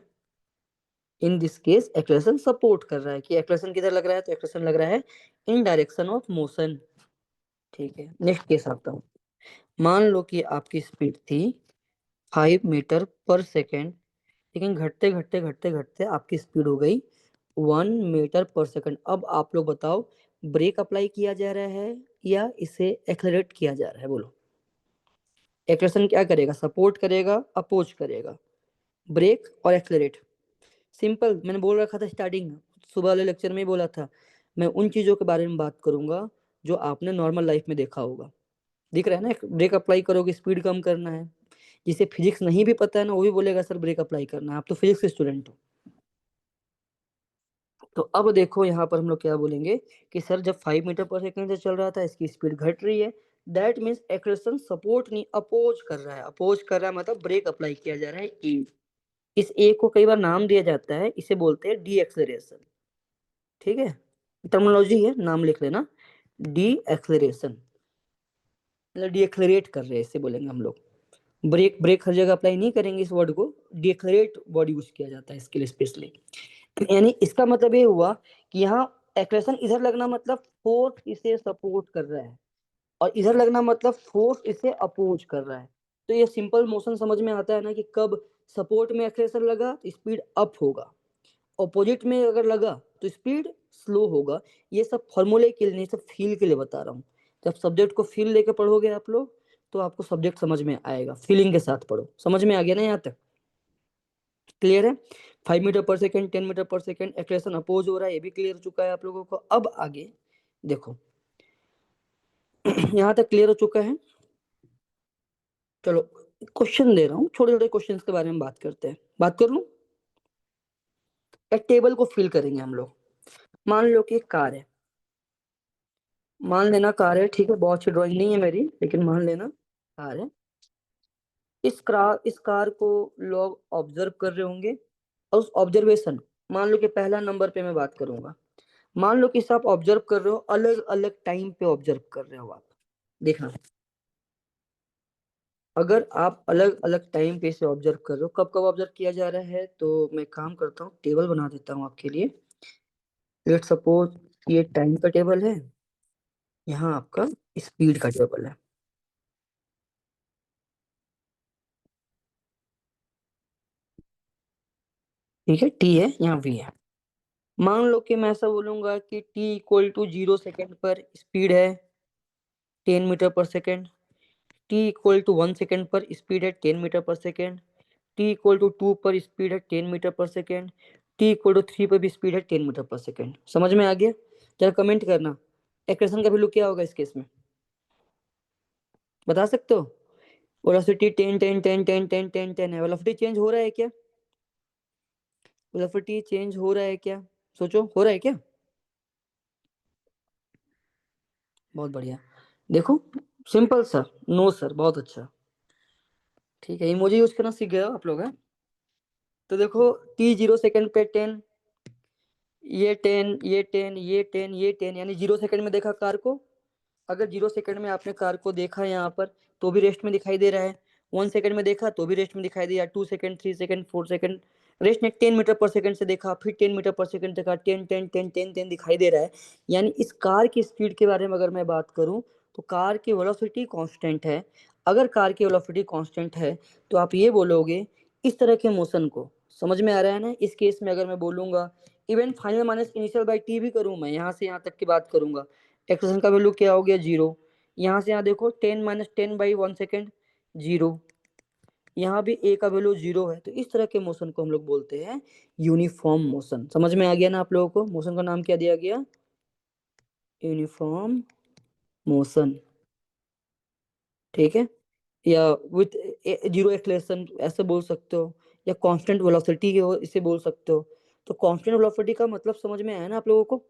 In this case acceleration support कर रहा है, कि एक्सेलरेशन किधर लग रहा है, तो एक्सेलरेशन लग रहा है इन डायरेक्शन ऑफ मोशन। ठीक है, नेक्स्ट केस आता हूँ। मान लो कि आपकी स्पीड थी 5 मीटर पर सेकेंड, लेकिन घटते घटते घटते घटते आपकी स्पीड हो गई 1 मीटर पर सेकेंड। अब आप लोग बताओ, ब्रेक अप्लाई किया जा रहा है या इसे एक्सलरेट किया जा रहा है, बोलो। एक्सलेशन क्या करेगा, सपोर्ट करेगा, अपोज करेगा। ब्रेक और एक्सलरेट सिंपल मैंने बोल रखा था स्टार्टिंग, सुबह वाले लेक्चर में ही बोला था, मैं उन चीजों के बारे में बात करूंगा जो आपने नॉर्मल लाइफ में देखा होगा। दिख रहा है ना, ब्रेक अप्लाई करोगे स्पीड कम करना है। जिसे फिजिक्स नहीं भी पता है ना, वो भी बोलेगा सर ब्रेक अप्लाई करना है, आप तो फिजिक्स के स्टूडेंट हो। तो अब देखो यहाँ पर हम लोग क्या बोलेंगे कि सर जब 5 मीटर पर सेकेंड से चल रहा था, इसकी स्पीड घट रही है, दैट मीन्स एक्सेलरेशन सपोर्ट नहीं अपोज कर रहा है। अपोज कर रहा है मतलब ब्रेक अप्लाई किया जा रहा है, ई। इस ए को कई बार नाम दिया जाता है, इसे बोलते हैं डी एक्सलरेशन। ठीक है, टर्मिनोलॉजी है, नाम लिख लेना, डी एक्सलरेशन, मतलब डी एक्सलरेट कर रहे हैं, इसे बोलेंगे हम लोग। ब्रेक ब्रेक हर जगह अप्लाई नहीं करेंगे इस वर्ड को, डी एक्सलरेट वर्ड यूज किया जाता है इसके लिए स्पेशली। यानी इसका मतलब ये हुआ कि यहाँ एक्सप्रेशन इधर लगना मतलब फोर्स इसे सपोर्ट कर रहा है, और इधर लगना मतलब फोर्स इसे अपोज कर रहा है। तो ये सिंपल मोशन समझ में आता है ना, कि कब सपोर्ट में एक्सेलरेशन लगा तो स्पीड अप होगा, ऑपोजिट में अगर लगा तो स्पीड स्लो होगा। ये सब फॉर्मूले के लिए नहीं, सब फील के लिए बता रहा हूँ। जब सब्जेक्ट को फील लेके पढ़ोगे आप लोग, तो आपको सब्जेक्ट समझ में आएगा, फीलिंग के साथ पढ़ो। समझ में आ गया ना यहाँ तक, क्लियर है। 5 मीटर पर सेकेंड, 10 मीटर पर सेकेंड एक्सलेशन अपोज हो रहा है, ये भी क्लियर हो चुका है आप लोगों को। अब आगे देखो, यहाँ तक क्लियर हो चुका है। चलो क्वेश्चन दे रहा हूँ, छोटे छोटे क्वेश्चन के बारे में बात करते हैं। बात कर लूँ, एक टेबल को फिल करेंगे हम लोग। मान लो कि एक कार है, मान लेना कार है, ठीक है, बहुत अच्छी ड्राइंग नहीं है मेरी, लेकिन मान लेना कार है। इस कार को लोग ऑब्जर्व कर रहे होंगे, और उस ऑब्जर्वेशन, मान लो कि पहला नंबर पे मैं बात करूंगा। मान लो कि आप ऑब्जर्व कर रहे हो, अलग अलग टाइम पे ऑब्जर्व कर रहे हो आप। देखना, अगर आप अलग अलग टाइम पे इसे ऑब्जर्व कर रहे हो, कब कब ऑब्जर्व किया जा रहा है, तो मैं काम करता हूँ, टेबल बना देता हूँ आपके लिए। लेट सपोज ये टाइम का टेबल है, यहाँ आपका स्पीड का टेबल है। ठीक है, टी है, यहाँ वी है। मान लो कि मैं ऐसा बोलूंगा कि टी इक्वल टू 0 सेकेंड पर स्पीड है 10 मीटर पर second, T equal to 1 second पर स्पीड है 10 मीटर पर सेकेंड, टी इक्वल टू 2 पर स्पीड है 10 मीटर पर सेकेंड, टी इक्वल टू 3 पर भी स्पीड है 10 मीटर पर सेकेंड। समझ में आ गया। जरा कमेंट करना, एक्सप्रेशन का वैल्यू क्या होगा इस केस में, बता सकते हो। वेलोसिटी 10 है। वेलोसिटी चेंज हो रहा है क्या? वेलोसिटी चेंज हो रहा है क्या? सोचो, हो रहा है क्या? बहुत बढ़िया। देखो, सिंपल सर, नो सर, बहुत अच्छा। ठीक है, इमोजी यूज करना सीख गए हो आप लोग हैं। तो देखो, टी 0 सेकंड पे 10, ये 10, ये 10, ये 10, ये 10, यानी 0 सेकंड में देखा कार को। अगर 0 सेकंड में आपने कार को देखा यहाँ पर, तो भी रेस्ट में दिखाई दे रहा है। 1 सेकंड में देखा तो भी रेस्ट में दिखाई दिया। 2 सेकंड, 3 सेकंड, 4 सेकंड रेस्ट में 10 मीटर पर सेकंड से देखा, फिर 10 मीटर पर सेकंड देखा, 10 10 10 10 10 दिखाई दे रहा है। यानी इस कार की स्पीड के बारे में अगर मैं बात करूं, तो कार की वेलोसिटी कांस्टेंट है। अगर कार की वेलोसिटी कांस्टेंट है, तो आप ये बोलोगे इस तरह के मोशन को। समझ में आ रहा है ना? इस केस में अगर मैं बोलूंगा even final minus initial by T भी करूं, मैं यहाँ से यहाँ तक की बात करूंगा, एक्सप्रेशन का वैल्यू क्या हो गया? 0। यहाँ से यहाँ देखो 10 - 10/1 सेकेंड, 0। यहाँ भी ए का वैल्यू 0 है। तो इस तरह के मोशन को हम लोग बोलते हैं यूनिफॉर्म मोशन। समझ में आ गया ना आप लोगों को? मोशन का नाम क्या दिया गया? Uniform motion. ठीक है, या विथ 0 एक्सलेशन ऐसे बोल सकते हो, या कांस्टेंट वेलोसिटी हो इसे बोल सकते हो। तो कांस्टेंट वेलोसिटी का मतलब समझ में आया ना आप लोगों को?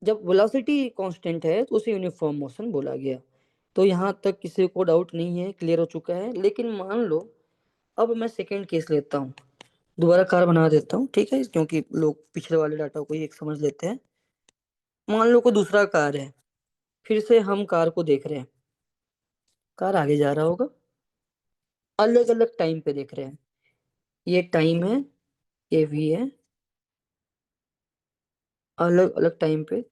जब वेलोसिटी कांस्टेंट है तो उसे यूनिफॉर्म मोशन बोला गया। तो यहाँ तक किसी को डाउट नहीं है, क्लियर हो चुका है। लेकिन मान लो अब मैं सेकंड केस लेता हूँ, दोबारा कार बना देता हूँ, ठीक है, क्योंकि लोग पिछले वाले डाटा को ही एक समझ लेते हैं। मान लो कोई दूसरा कार है, फिर से हम कार को देख रहे हैं, कार आगे जा रहा होगा, अलग अलग टाइम पे देख रहे हैं। ये टाइम है, ये भी है, अलग अलग टाइम पे।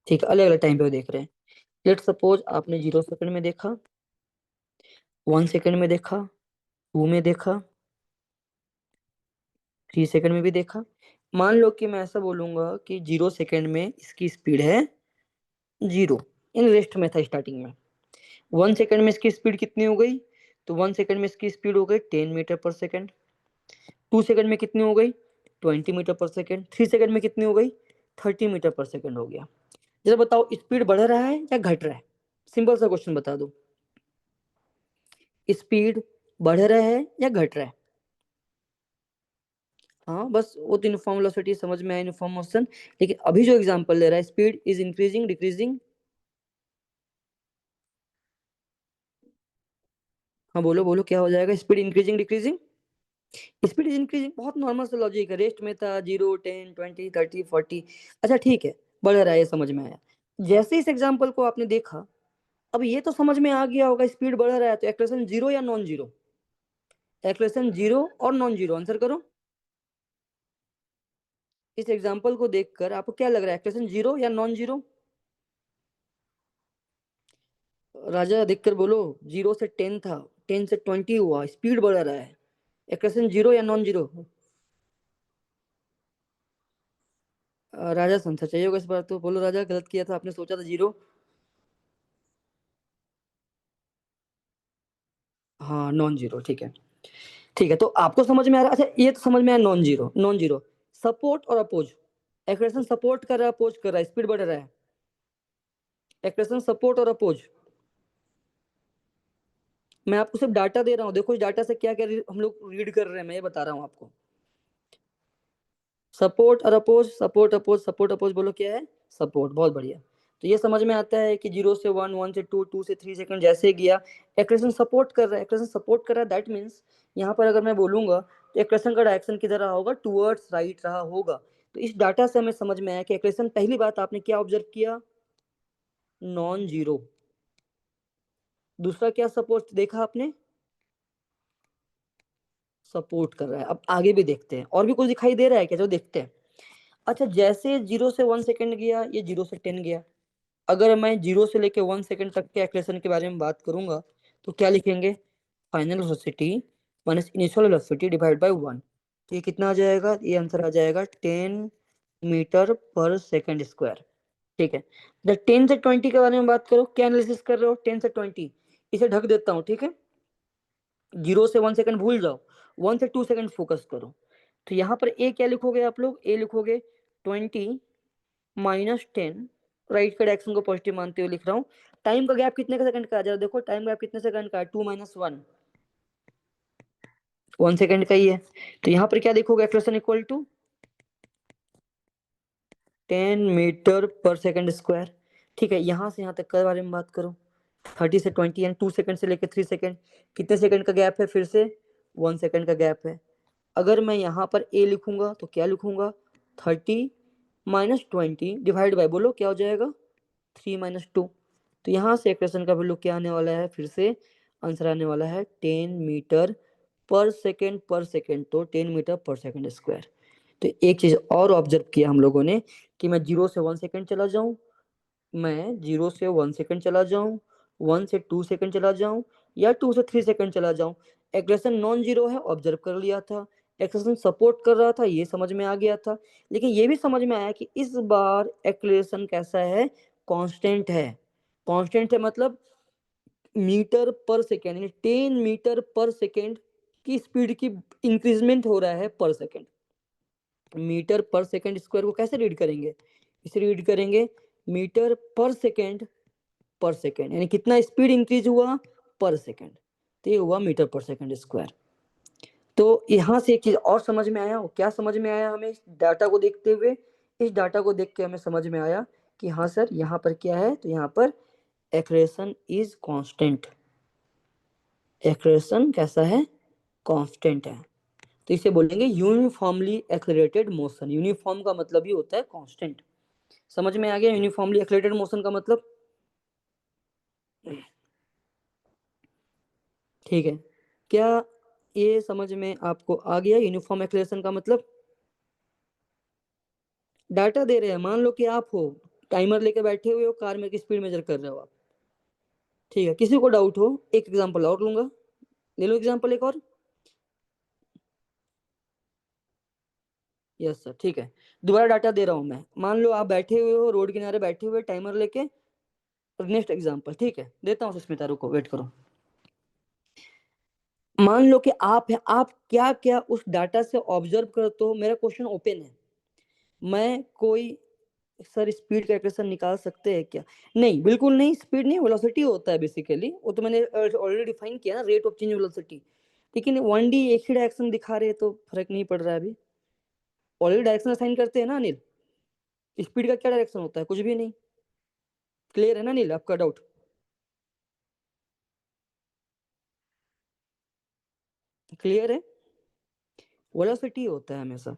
ठीक है, अलग अलग टाइम पे वो देख रहे हैं। लेट सपोज आपने 0 सेकंड में देखा, 1 सेकंड में देखा, 2 में देखा, 3 सेकंड में भी देखा। मान लो कि मैं ऐसा बोलूंगा कि 0 सेकंड में इसकी स्पीड है 0, इन रेस्ट में था स्टार्टिंग में। 1 सेकंड में इसकी स्पीड कितनी हो गई? तो 1 सेकंड में इसकी स्पीड हो गई 10 मीटर पर सेकंड। 2 सेकंड में कितनी हो गई? 20 मीटर पर सेकंड। 3 सेकंड में कितनी हो गई? 30 मीटर पर सेकंड हो गया। जरा बताओ, स्पीड बढ़ रहा है या घट रहा है? सिंपल सा क्वेश्चन बता दो, स्पीड बढ़ रहा है या घट रहा है? हाँ, बस वो तो यूनिफॉर्म वेलोसिटी समझ में आया, यूनिफॉर्म मोशन। लेकिन अभी जो एग्जांपल ले रहा है, स्पीड इज इंक्रीजिंग डिक्रीजिंग? हाँ बोलो बोलो, क्या हो जाएगा? Speed increasing decreasing? Speed is increasing, बहुत नॉर्मल सा लॉजिक है। रेस्ट में था 0 10 20 30 40। अच्छा ठीक है, बढ़ रहा है, ये समझ में आया। जैसे इस एग्जांपल को आपने देखा, अब ये तो समझ में आ गया होगा स्पीड बढ़ रहा है तो एक्सलेशन जीरो या नॉन जीरो? एक्सलेशन जीरो और नॉन जीरो, आंसर करो। इस एग्जांपल को देखकर आपको क्या लग रहा है, एक्सलेशन जीरो या नॉन जीरो? राजा देखकर बोलो। 0 से 10 था, 10 से 20 हुआ, स्पीड बढ़ रहा है, एक्सलेशन जीरो या नॉन जीरो? राजा संसर चाहिए होगा इस बार तो। बोलो राजा, गलत किया था आपने, सोचा था जीरो। हाँ नॉन जीरो, ठीक है। ठीक है, तो आपको समझ में आ रहा है। अच्छा, ये तो समझ में आया, non zero, non zero. Support और अपोज, एक्सप्रेशन सपोर्ट कर रहा है, अपोज कर रहा है, स्पीड बढ़ रहा है। एक्सप्रेशन सपोर्ट और अपोज, मैं आपको सिर्फ डाटा दे रहा हूँ। देखो इस डाटा से क्या क्या हम लोग रीड कर रहे हैं, मैं ये बता रहा हूँ आपको। सपोर्ट और oppose, support oppose, support oppose, बोलो क्या है? सपोर्ट। बहुत बढ़िया। तो ये समझ में आता है कि 0 से 1, 1 से 2, 2 से 3 सेकंड जैसे गया, एक्सप्रेशन सपोर्ट कर रहा है, एक्सप्रेशन सपोर्ट कर रहा है। दैट मीन्स यहाँ पर अगर मैं बोलूंगा तो एक्सप्रेशन का डायरेक्शन किधर रहा होगा? टूवर्ड्स राइट रहा होगा। तो इस डाटा से हमें समझ में आया कि एक्सप्रेशन, पहली बात आपने क्या ऑब्जर्व किया? Non zero. दूसरा क्या सपोर्ट देखा आपने? सपोर्ट कर रहा है। अब आगे भी देखते हैं, और भी कुछ दिखाई दे रहा है क्या, जो देखते हैं। अच्छा, जैसे 0 से 1 सेकंड गया, ये 0 से 10 गया। अगर मैं 0 से लेके 1 सेकंड तक के एक्सलेशन के बारे में बात करूंगा, तो क्या लिखेंगे? Final velocity minus initial velocity divide by 1। तो ये कितना आ जाएगा? ये आंसर आ जाएगा 10 मीटर पर सेकंड स्क्वायर। ठीक है। जब 10 से 20 के बारे में बात करो, क्या एनालिसिस कर रहे हो? 10 से 20, इसे ढक देता हूँ, ठीक है। 0 से 1 सेकंड भूल जाओ, 1 से 2 सेकंड फोकस करो। तो यहाँ पर ए क्या लिखोगे आप लोग? ए लिखोगे 20 - 10 राइट का डायरेक्शन को पॉजिटिव मानते हुए लिख रहा हूँ। टाइम का गैप कितने का सेकंड का है जरा देखो, टाइम गैप कितने सेकंड का है, 2 - 1, 1 सेकंड का ही है। तो यहाँ पर क्या देखोगे, एक्सलेशन इक्वल टू 10 मीटर पर सेकंड स्क्वायर। ठीक है, यहाँ से यहाँ तक के बारे में बात करो, 30 से 20 यानी 2 सेकंड से लेकर 3 सेकंड, कितने सेकंड का गैप है, फिर से 1 सेकंड का गैप है। अगर मैं यहाँ पर ए लिखूंगा तो क्या लिखूंगा, 30 - 20 डिवाइड बाय, बोलो क्या हो जाएगा, 3 - 2। तो यहाँ से एक्सप्रेशन का वैल्यू क्या आने वाला है, फिर से आंसर आने वाला है 10 मीटर पर सेकेंड, तो 10 मीटर पर सेकेंड स्क्वायर। तो एक चीज और ऑब्जर्व किया हम लोगों ने कि मैं 0 से 1 सेकंड चला जाऊं, मैं 0 से 1 सेकंड चला जाऊं, 1 से 2 सेकंड चला जाऊं, या 2 से 3 सेकंड चला जाऊं, एक्सलेशन नॉन जीरो है, ऑब्जर्व कर लिया था। एक्सलेशन सपोर्ट कर रहा था, ये समझ में आ गया था। लेकिन ये भी समझ में आया कि इस बार एक्सलेशन कैसा है, कांस्टेंट है। कांस्टेंट है मतलब मीटर पर सेकेंड, यानी 10 मीटर पर सेकेंड की स्पीड की इंक्रीजमेंट हो रहा है पर सेकेंड। मीटर पर सेकेंड स्क्वायर को कैसे रीड करेंगे, इसे रीड करेंगे मीटर पर सेकेंड, यानी कितना स्पीड इंक्रीज हुआ पर सेकेंड, तो ये हुआ मीटर पर सेकेंड स्क्वायर। तो यहाँ से एक चीज और समझ में आया, क्या समझ में आया हमें इस डाटा को देखते हुए, इस डाटा को देख के हमें समझ में आया कि हाँ सर यहाँ पर क्या है, तो यहाँ पर एक्सलेशन इज कांस्टेंट। एक्सलेशन कैसा है, कांस्टेंट है। तो इसे बोलेंगे यूनिफॉर्मली एक्सेलरेटेड मोशन। यूनिफॉर्म का मतलब ही होता है कांस्टेंट। समझ में आ गया यूनिफॉर्मली एक्सेलरेटेड मोशन का मतलब, ठीक है। क्या ये समझ में आपको आ गया यूनिफॉर्म एक्सेलरेशन का मतलब। डाटा दे रहे हैं, मान लो कि आप हो टाइमर लेके बैठे हुए हो, कार में की स्पीड मेजर कर रहे हो आप, ठीक है। किसी को डाउट हो, एक एग्जांपल और लूंगा, ले लो एग्जांपल एक और। यस सर, ठीक है। दोबारा डाटा दे रहा हूं मैं, मान लो आप बैठे हुए हो रोड किनारे बैठे हुए टाइमर लेके। नेक्स्ट एग्जांपल, ठीक है, देता हूँ सुष्मिता, रुको वेट करो। मान लो कि आप है, आप क्या क्या उस डाटा से ऑब्जर्व करते हो, मेरा क्वेश्चन ओपन है। मैं कोई, सर स्पीड का इक्वेशन निकाल सकते हैं क्या, नहीं बिल्कुल नहीं, स्पीड नहीं, वेलोसिटी होता है बेसिकली, वो तो मैंने ऑलरेडी डिफाइन किया ना, रेट ऑफ चेंज वेलोसिटी। लेकिन 1D एक ही डायरेक्शन दिखा रहे तो फर्क नहीं पड़ रहा है अभी, ऑलरेडी डायरेक्शन असाइन करते हैं ना अनिल। स्पीड का क्या डायरेक्शन होता है, कुछ भी नहीं। क्लियर है ना अनिल आपका डाउट। क्लियर है, वेलोसिटी होता है हमेशा,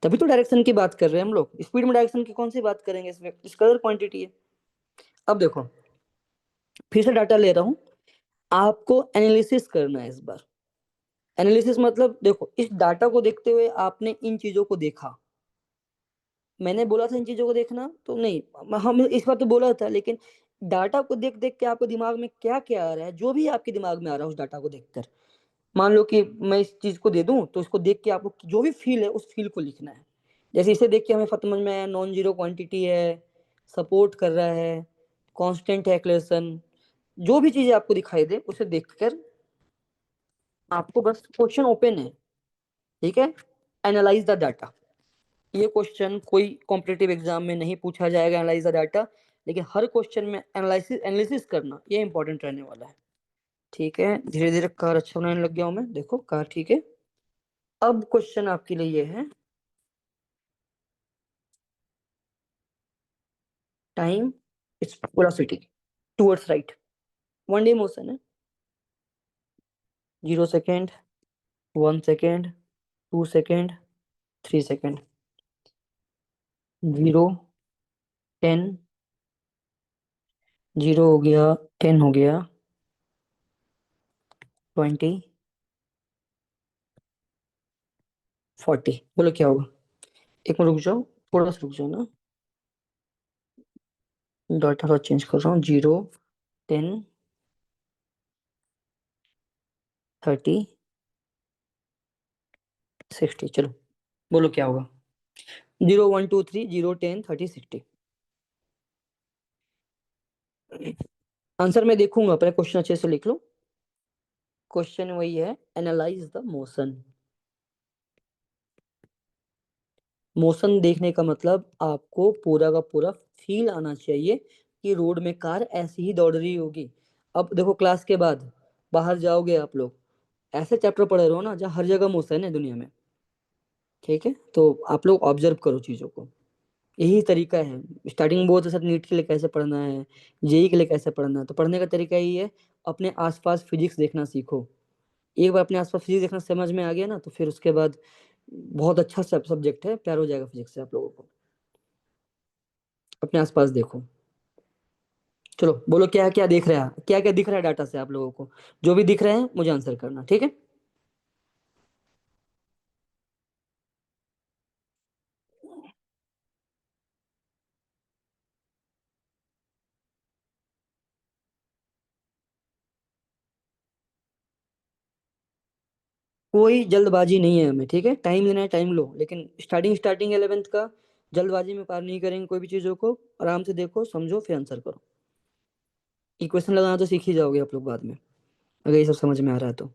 तभी तो डायरेक्शन की बात कर रहे हैं हम लोग। स्पीड में डायरेक्शन की कौन सी बात करेंगे, इसमें स्केलर क्वांटिटी है। अब देखो, फिर से डाटा ले रहा हूं, आपको एनालिसिस करना है इस बार। एनालिसिस मतलब देखो, इस डाटा को देखते हुए आपने इन चीजों को देखा, मैंने बोला था इन चीजों को देखना तो नहीं, हम इस बार तो बोला था, लेकिन डाटा को देख देख के आपके दिमाग में क्या क्या आ रहा है, जो भी आपके दिमाग में आ रहा है उस डाटा को देखकर, मान लो कि मैं इस चीज को दे दूं तो इसको देख के आपको जो भी फील है उस फील को लिखना है। जैसे इसे देख के हमें समझ में आया नॉन जीरो क्वांटिटी है, सपोर्ट कर रहा है, कांस्टेंट है एक्लेशन, जो भी चीजें आपको दिखाई दे उसे देखकर आपको बस क्वेश्चन ओपन है, ठीक है। एनालाइज द डाटा, ये क्वेश्चन कोई कॉम्पिटिटिव एग्जाम में नहीं पूछा जाएगा, एनालाइज द डाटा, लेकिन हर क्वेश्चन में एनालिसिस एनालिसिस करना ये इंपॉर्टेंट रहने वाला है। ठीक है, धीरे धीरे कार अच्छा बनाने लग गया हूं मैं, देखो कार ठीक है। अब क्वेश्चन आपके लिए ये है, time its velocity towards right, 1D motion है, 0 सेकेंड, 1 सेकेंड, 2 सेकेंड, 3 सेकेंड, 0, 10, 0 हो गया, 10 हो गया, 20, 40, बोलो क्या होगा। एक मिनट रुक जाओ, थोड़ा सा रुक जाओ ना, डाटा का चेंज कर रहा हूँ, 0, 10, 30, 60, चलो बोलो क्या होगा, 0, 1, 2, 3, 0, 10, 30, 60। आंसर मैं देखूंगा, पहले क्वेश्चन अच्छे से लिख लो। क्वेश्चन वही है, एनालाइज द मोशन, मोशन देखने का मतलब आपको पूरा का पूरा फील आना चाहिए कि रोड में कार ऐसी ही दौड़ रही होगी। अब देखो क्लास के बाद बाहर जाओगे आप लोग, ऐसे चैप्टर पढ़ रहे हो ना जहाँ हर जगह मोशन है दुनिया में। ठीक है, तो आप लोग ऑब्जर्व करो चीजों को। यही तरीका है। स्टार्टिंग में बहुत सब नीट के लिए कैसे पढ़ना है, जेई के लिए कैसे पढ़ना है, तो पढ़ने का तरीका यही है, अपने आसपास फिजिक्स देखना सीखो। एक बार अपने आसपास फिजिक्स देखना समझ में आ गया ना, तो फिर उसके बाद बहुत अच्छा सब्जेक्ट है, प्यार हो जाएगा फिजिक्स से आप लोगों को। अपने आसपास देखो। चलो बोलो क्या क्या देख रहे हैं, क्या क्या दिख रहा है डाटा से आप लोगों को। जो भी दिख रहे हैं मुझे आंसर करना, ठीक है। कोई जल्दबाजी नहीं है हमें, ठीक है, टाइम लेना है टाइम लो, लेकिन स्टार्टिंग स्टार्टिंग 11th का जल्दबाजी में पार नहीं करेंगे कोई भी चीजों को। आराम से देखो समझो फिर आंसर करो। इक्वेशन लगाना तो सीख ही जाओगे आप लोग बाद में, अगर ये सब समझ में आ रहा है तो।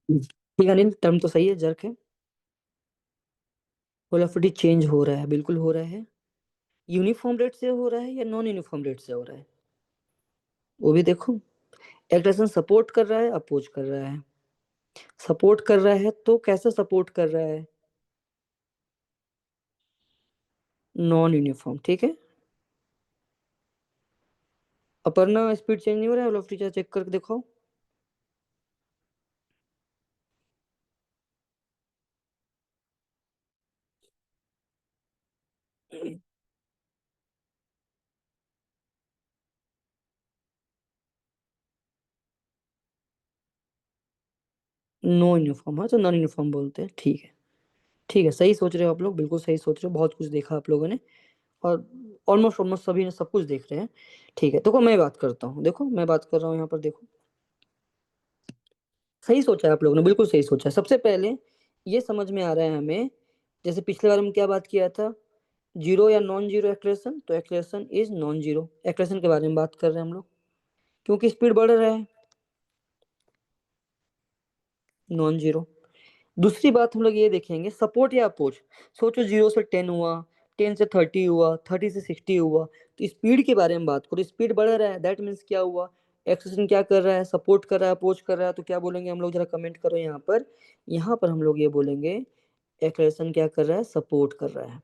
ठीक है अनिल, टर्म तो सही है, जर्क है। वेलोसिटी चेंज हो रहा है, बिल्कुल हो रहा है। यूनिफॉर्म रेट से हो रहा है या नॉन यूनिफॉर्म रेट से हो रहा है, वो भी देखो। एक्ट्रेशन सपोर्ट कर रहा है अपोज कर रहा है। सपोर्ट कर रहा है तो कैसे सपोर्ट कर रहा है, नॉन यूनिफॉर्म, ठीक है। अपर्णा स्पीड चेंज नहीं हो रहा है, वेलोसिटी चेक करके देखो। नो यूनिफॉर्म है तो नॉन यूनिफॉर्म बोलते हैं, ठीक है। ठीक है, सही सोच रहे हो आप लोग, बिल्कुल सही सोच रहे हो, बहुत कुछ देखा आप लोगों ने। और ऑलमोस्ट ऑलमोस्ट सभी ने सब कुछ देख रहे हैं। ठीक है, देखो मैं बात करता हूँ, देखो मैं बात कर रहा हूँ यहाँ पर, देखो। सही सोचा है आप लोगों ने, बिल्कुल सही सोचा है। सबसे पहले ये समझ में आ रहा है हमें, जैसे पिछले बार हम क्या बात किया था, जीरो या नॉन जीरो एक्सलेशन, तो acceleration is non zero, acceleration के बारे में बात कर रहे हैं हम लोग, क्योंकि स्पीड बढ़ रहा है, नॉन जीरो। दूसरी बात हम लोग ये देखेंगे, सपोर्ट या अपोज। सोचो 0 से 10 हुआ, 10 से 30 हुआ, 30 से 60 हुआ, तो स्पीड के बारे में बात करो, स्पीड बढ़ रहा है, दैट मीन्स क्या हुआ, एक्सेशन क्या कर रहा है, सपोर्ट कर रहा है अपोज कर रहा है, तो क्या बोलेंगे हम लोग, जरा कमेंट करो यहाँ पर। यहाँ पर हम लोग ये बोलेंगे, एक्सेलरेशन क्या कर रहा है, सपोर्ट कर रहा है।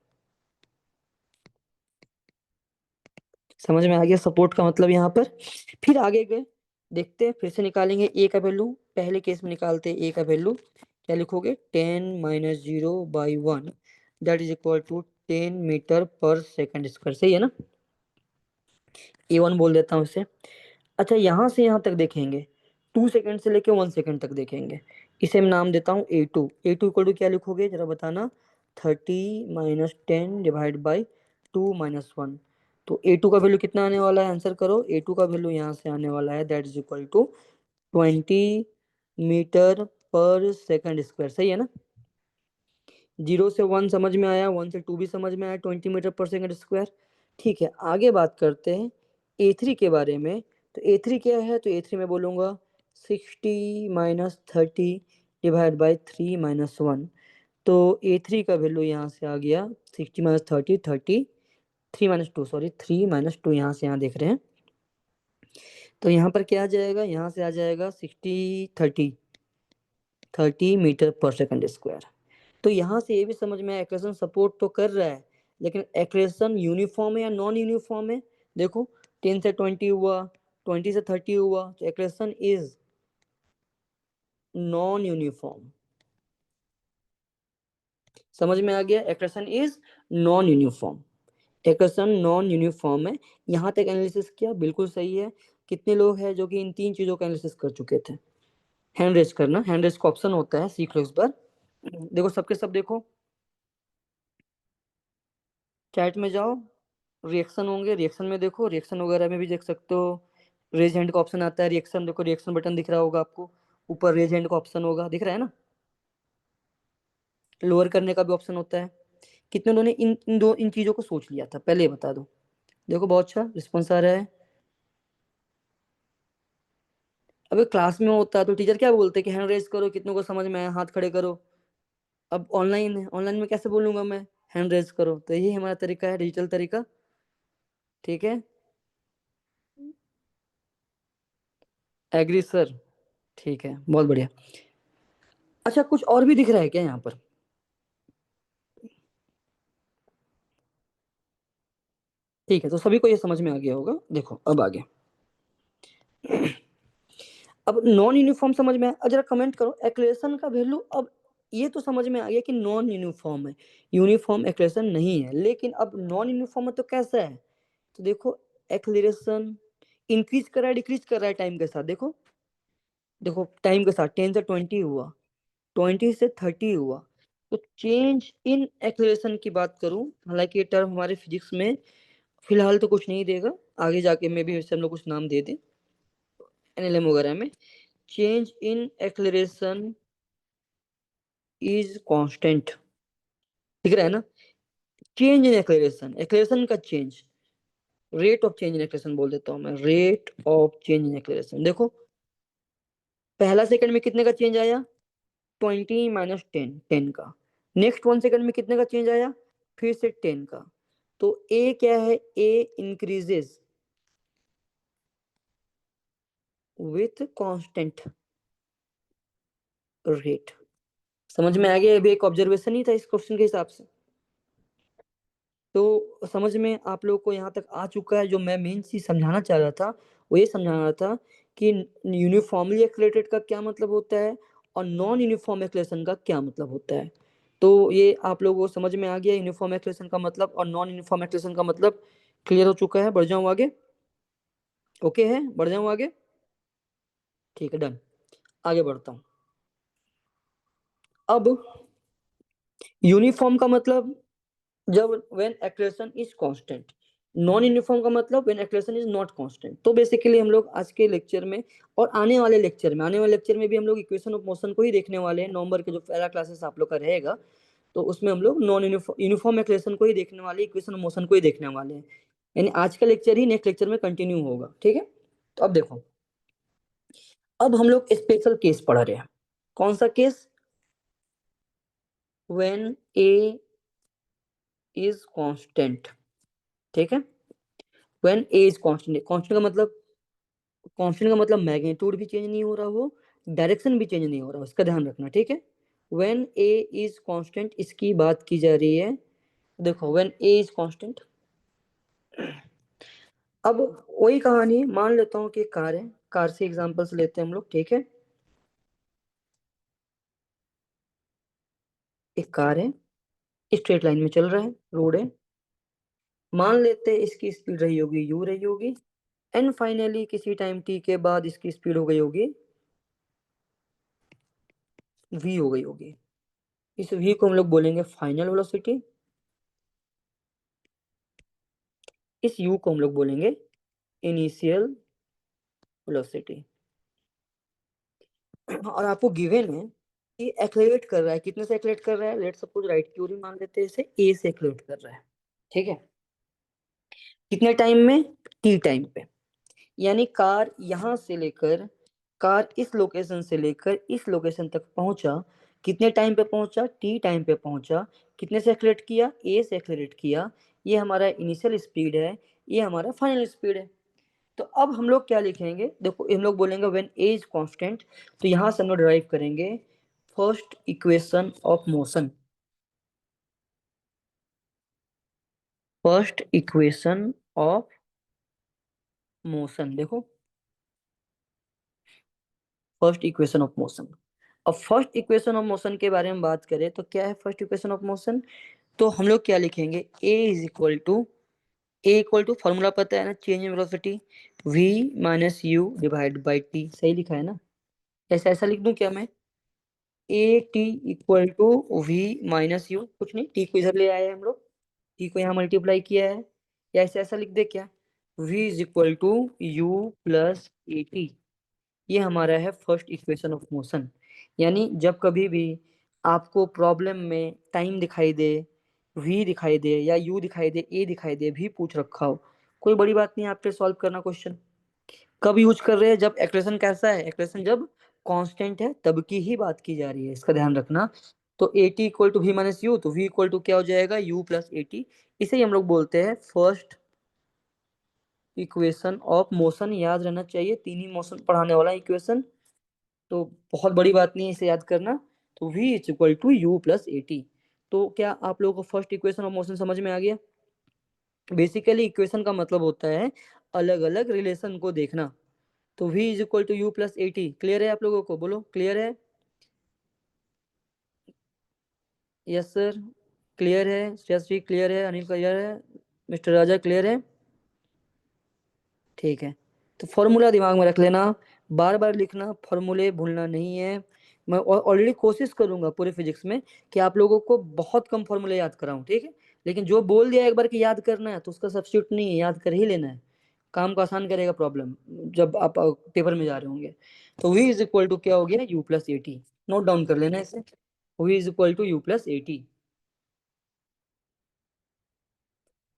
समझ में आ गया सपोर्ट का मतलब यहाँ पर। फिर आगे गए, देखते हैं, फिर से निकालेंगे ए का वैल्यू। पहले केस में निकालते हैं ए का वैल्यू, क्या लिखोगे, 10 - 0/1, that is equal to 10 metre पर सेकंड स्क्वायर, सही है ना। A1 बोल देता हूँ इसे। अच्छा यहाँ से यहाँ तक देखेंगे, 2 सेकंड से लेके 1 सेकंड तक देखेंगे। इसे मैं नाम देता हूँ A2। A2 इक्वल टू क्या लिखोगे जरा बताना, 30 - 10 / 2 - 1। तो A2 का वैल्यू कितना आने वाला है, आंसर करो। A2 का वैल्यू यहाँ से आने वाला है, that is equal to 20 metre पर सेकंड स्क्वायर, सही है ना। 0 से 1 समझ में आया, 1 से 2 भी समझ में आया, 20 मीटर पर सेकंड स्क्वायर। ठीक है, आगे बात करते हैं A3 के बारे में। तो A3 क्या है, तो A3 में बोलूँगा 60 - 30 / 3 - 1। तो A3 का वैल्यू यहाँ से आ गया 60 - 30, 3 - 2, सॉरी 3 - 2, यहाँ से यहाँ देख रहे हैं। तो यहाँ पर क्या आ जाएगा, यहाँ से आ जाएगा 30 - 30 मीटर पर सेकंड स्क्वायर। तो यहाँ से ये भी समझ में आया, एक्रेशन सपोर्ट तो कर रहा है, लेकिन एक्रेशन यूनिफॉर्म है या नॉन यूनिफॉर्म है। देखो 10 से 20 हुआ, 20 से 30 हुआ, तो एक्रेशन इज नॉन यूनिफॉर्म। समझ में आ गया, accretion is non uniform. Accretion non uniform है। यहाँ तक एनालिसिस किया, बिल्कुल सही है। कितने लोग हैं जो कि इन तीन चीजों का एनालिसिस कर चुके थे, हैंड रेज करना, हैंड रेज का ऑप्शन होता है, सीख लो इस बार। देखो सबके सब देखो, चैट में जाओ, रिएक्शन होंगे, रिएक्शन में देखो, रिएक्शन वगैरह में भी देख सकते हो, रेज हैंड का ऑप्शन आता है, रिएक्शन देखो, रिएक्शन बटन दिख रहा होगा आपको, ऊपर रेज हैंड का ऑप्शन होगा, दिख रहा है ना। लोअर करने का भी ऑप्शन होता है। कितने लोगों ने इन चीजों को सोच लिया था, पहले ये बता दो। देखो बहुत अच्छा रिस्पॉन्स आ रहा है। अबे क्लास में होता तो टीचर क्या बोलते कि हैंड रेज करो, कितनों को समझ में आया हाथ खड़े करो। अब ऑनलाइन है, ऑनलाइन में कैसे बोलूंगा मैं हैंड रेज करो, तो यही हमारा तरीका है, डिजिटल तरीका। ठीक है, एग्री सर। ठीक है, बहुत बढ़िया। अच्छा, कुछ और भी दिख रहा है क्या यहाँ पर? ठीक है, तो सभी को ये समझ में आ गया होगा। देखो अब आगे, अब नॉन यूनिफॉर्म समझ में आया, जरा कमेंट करो एक्लेशन का वैल्यू। अब ये तो समझ में आ गया कि नॉन यूनिफॉर्म है, यूनिफॉर्म एक्लेशन नहीं है, लेकिन अब नॉन यूनिफॉर्म है तो कैसा है? तो देखो, एक्लेशन इंक्रीज कर रहा है डिक्रीज कर रहा है टाइम के साथ। देखो देखो टाइम के साथ 10 से 20 हुआ, 20 से 30 हुआ। तो चेंज इन एक्लेशन की बात करूं, हालांकि ये टर्म हमारे फिजिक्स में फिलहाल तो कुछ नहीं देगा, आगे जाके मे भी हम लोग कुछ नाम दे दें एनएलएम वगैरह में। Change in acceleration is constant, दिख रहा है ना। चेंज इन एक्लेरेशन, एक्लेरेशन का change, rate of change in acceleration बोल देता हूं मैं, rate of change in acceleration. देखो पहला सेकंड में कितने का चेंज आया? 20 माइनस 10, 10 का। नेक्स्ट 1 सेकंड में कितने का चेंज आया? फिर से 10 का। तो ए क्या है? ए इंक्रीजेस विथ कांस्टेंट रेट। समझ में आ गया? अभी एक ऑब्जर्वेशन ही था इस क्वेश्चन के हिसाब से। तो समझ में आप लोग को यहाँ तक आ चुका है। जो मैं मेन चीज समझाना चाह रहा था वो ये समझाना रहा था कि यूनिफॉर्मली एक्सलेटेड का क्या मतलब होता है और नॉन यूनिफॉर्म एक्सलेशन का क्या मतलब होता है। तो ये आप लोगों को समझ में आ गया यूनिफॉर्म एक्सलेशन का मतलब और नॉन यूनिफॉर्म एक्सलेशन का मतलब। क्लियर हो चुका है? बढ़ जाऊं आगे? ओके है, बढ़ जाऊं आगे? ठीक है, डन। आगे बढ़ता हूँ। अब यूनिफॉर्म का मतलब जब when acceleration is constant, non uniform का मतलब when acceleration is not constant. तो बेसिकली हम लोग आज के लेक्चर में और आने वाले लेक्चर में भी हम लोग इक्वेशन ऑफ मोशन को ही देखने वाले हैं। नवंबर के जो पहला क्लासेस आप लोग का रहेगा, तो उसमें हम लोग नॉन यूनिफॉर्म एक्सलेशन को ही देखने वाले, इक्वेशन ऑफ मोशन को ही देखने वाले हैं। यानी आज का लेक्चर ही नेक्स्ट लेक्चर में कंटिन्यू होगा। ठीक है, तो अब देखो, अब हम लोग स्पेशल केस पढ़ रहे हैं। कौन सा case? When A is constant. ठीक है, when A is constant. Constant का मतलब, कांस्टेंट का मतलब मैग्नीट्यूड भी चेंज नहीं हो रहा हो, डायरेक्शन भी चेंज नहीं हो रहा हो, इसका ध्यान रखना। ठीक है, व्हेन ए इज कांस्टेंट इसकी बात की जा रही है। देखो व्हेन ए इज कांस्टेंट, अब वही कहानी मान लेता हूँ कि कार है, कार से एग्जांपल्स लेते हैं हम लोग। ठीक है, एक कार है, स्ट्रेट लाइन में चल रहा है, रोड है। मान लेते हैं इसकी स्पीड रही होगी यू रही होगी, एंड फाइनली किसी टाइम टी के बाद इसकी स्पीड हो गई होगी वी हो गई होगी। इस वी को हम लोग बोलेंगे फाइनल वेलोसिटी, इस यू को हम लोग बोलेंगे इनिशियल वेलोसिटी। और आपको गिवन है कि एक्सेलरेट कर रहा है, कितने से एक्सेलरेट कर रहा है? लेट सपोज राइट की ओर ही मान लेते हैं इसे, ए से एक्सेलरेट कर रहा है। ठीक है, कितने टाइम में? टी टाइम पे। यानी कार यहां से लेकर, कार इस लोकेशन से लेकर इस लोकेशन तक पहुंचा, कितने टाइम पे पहुंचा? टी टाइम पे पहुंचा। कितने से एक्सेलरेट किया? ए से एक्सेलरेट किया। ये हमारा इनिशियल स्पीड है, ये हमारा फाइनल स्पीड है। तो अब हम लोग क्या लिखेंगे? देखो हम लोग बोलेंगे व्हेन ए इज कांस्टेंट, तो यहां से हम लोग डिराइव करेंगे first equation of motion. First equation of motion, देखो फर्स्ट इक्वेशन ऑफ मोशन। अब फर्स्ट इक्वेशन ऑफ मोशन के बारे में बात करें तो क्या है फर्स्ट इक्वेशन ऑफ मोशन? तो हम लोग क्या लिखेंगे? A is equal to, a equal to formula पता है ना, change in velocity, v minus u divide by t. सही लिखा है ना? ऐसा ऐसा लिख दूं क्या मैं? A T equal to V minus U, कुछ नहीं, टी को इधर ले आए हम लोग, टी को यहाँ मल्टीप्लाई किया है, या ऐसे ऐसा लिख दे क्या? v is equal to U plus A T. ये हमारा है फर्स्ट इक्वेशन ऑफ मोशन। यानी जब कभी भी आपको प्रॉब्लम में टाइम दिखाई दे, वी दिखाई दे या यू दिखाई दे, ए दिखाई दे, भी पूछ रखा हो, कोई बड़ी बात नहीं, आप पे सॉल्व करना क्वेश्चन। कब यूज कर रहे हैं? जब एक्सप्रेशन कैसा है, एक्सप्रेशन जब कांस्टेंट है तब की ही बात की जा रही है, इसका ध्यान रखना। तो A T equal to V minus U, तो वी इक्वल टू क्या हो जाएगा, यू प्लस ए टी। इसे ही हम लोग बोलते हैं फर्स्ट इक्वेशन ऑफ मोशन। याद रहना चाहिए, तीन ही मोशन पढ़ाने वाला इक्वेशन, तो बहुत बड़ी बात नहीं है इसे याद करना। तो v is equal to U plus A T. तो क्या आप लोगों को फर्स्ट इक्वेशन ऑफ मोशन समझ में आ गया? बेसिकली इक्वेशन का मतलब होता है अलग अलग रिलेशन को देखना। तो v is equal to U plus A T, clear है आप लोगों को? बोलो क्लियर है? यस सर, क्लियर है। श्रेयश्री क्लियर है, अनिल क्लियर है, मिस्टर राजा क्लियर है? ठीक है। तो फॉर्मूला दिमाग में रख लेना, बार बार लिखना, फॉर्मूले भूलना नहीं है। मैं ऑलरेडी कोशिश करूंगा पूरे फिजिक्स में कि आप लोगों को बहुत कम फॉर्मूले याद कराऊं, ठीक है? लेकिन जो बोल दिया एक बार कि याद करना है तो उसका सब्स्टिट्यूट नहीं है, याद कर ही लेना है। काम को आसान करेगा प्रॉब्लम, जब आप पेपर में जा रहे होंगे। तो v इज इक्वल टू क्या हो गया, u plus A T. Note down कर लेना इसे, v is equal to U plus A T.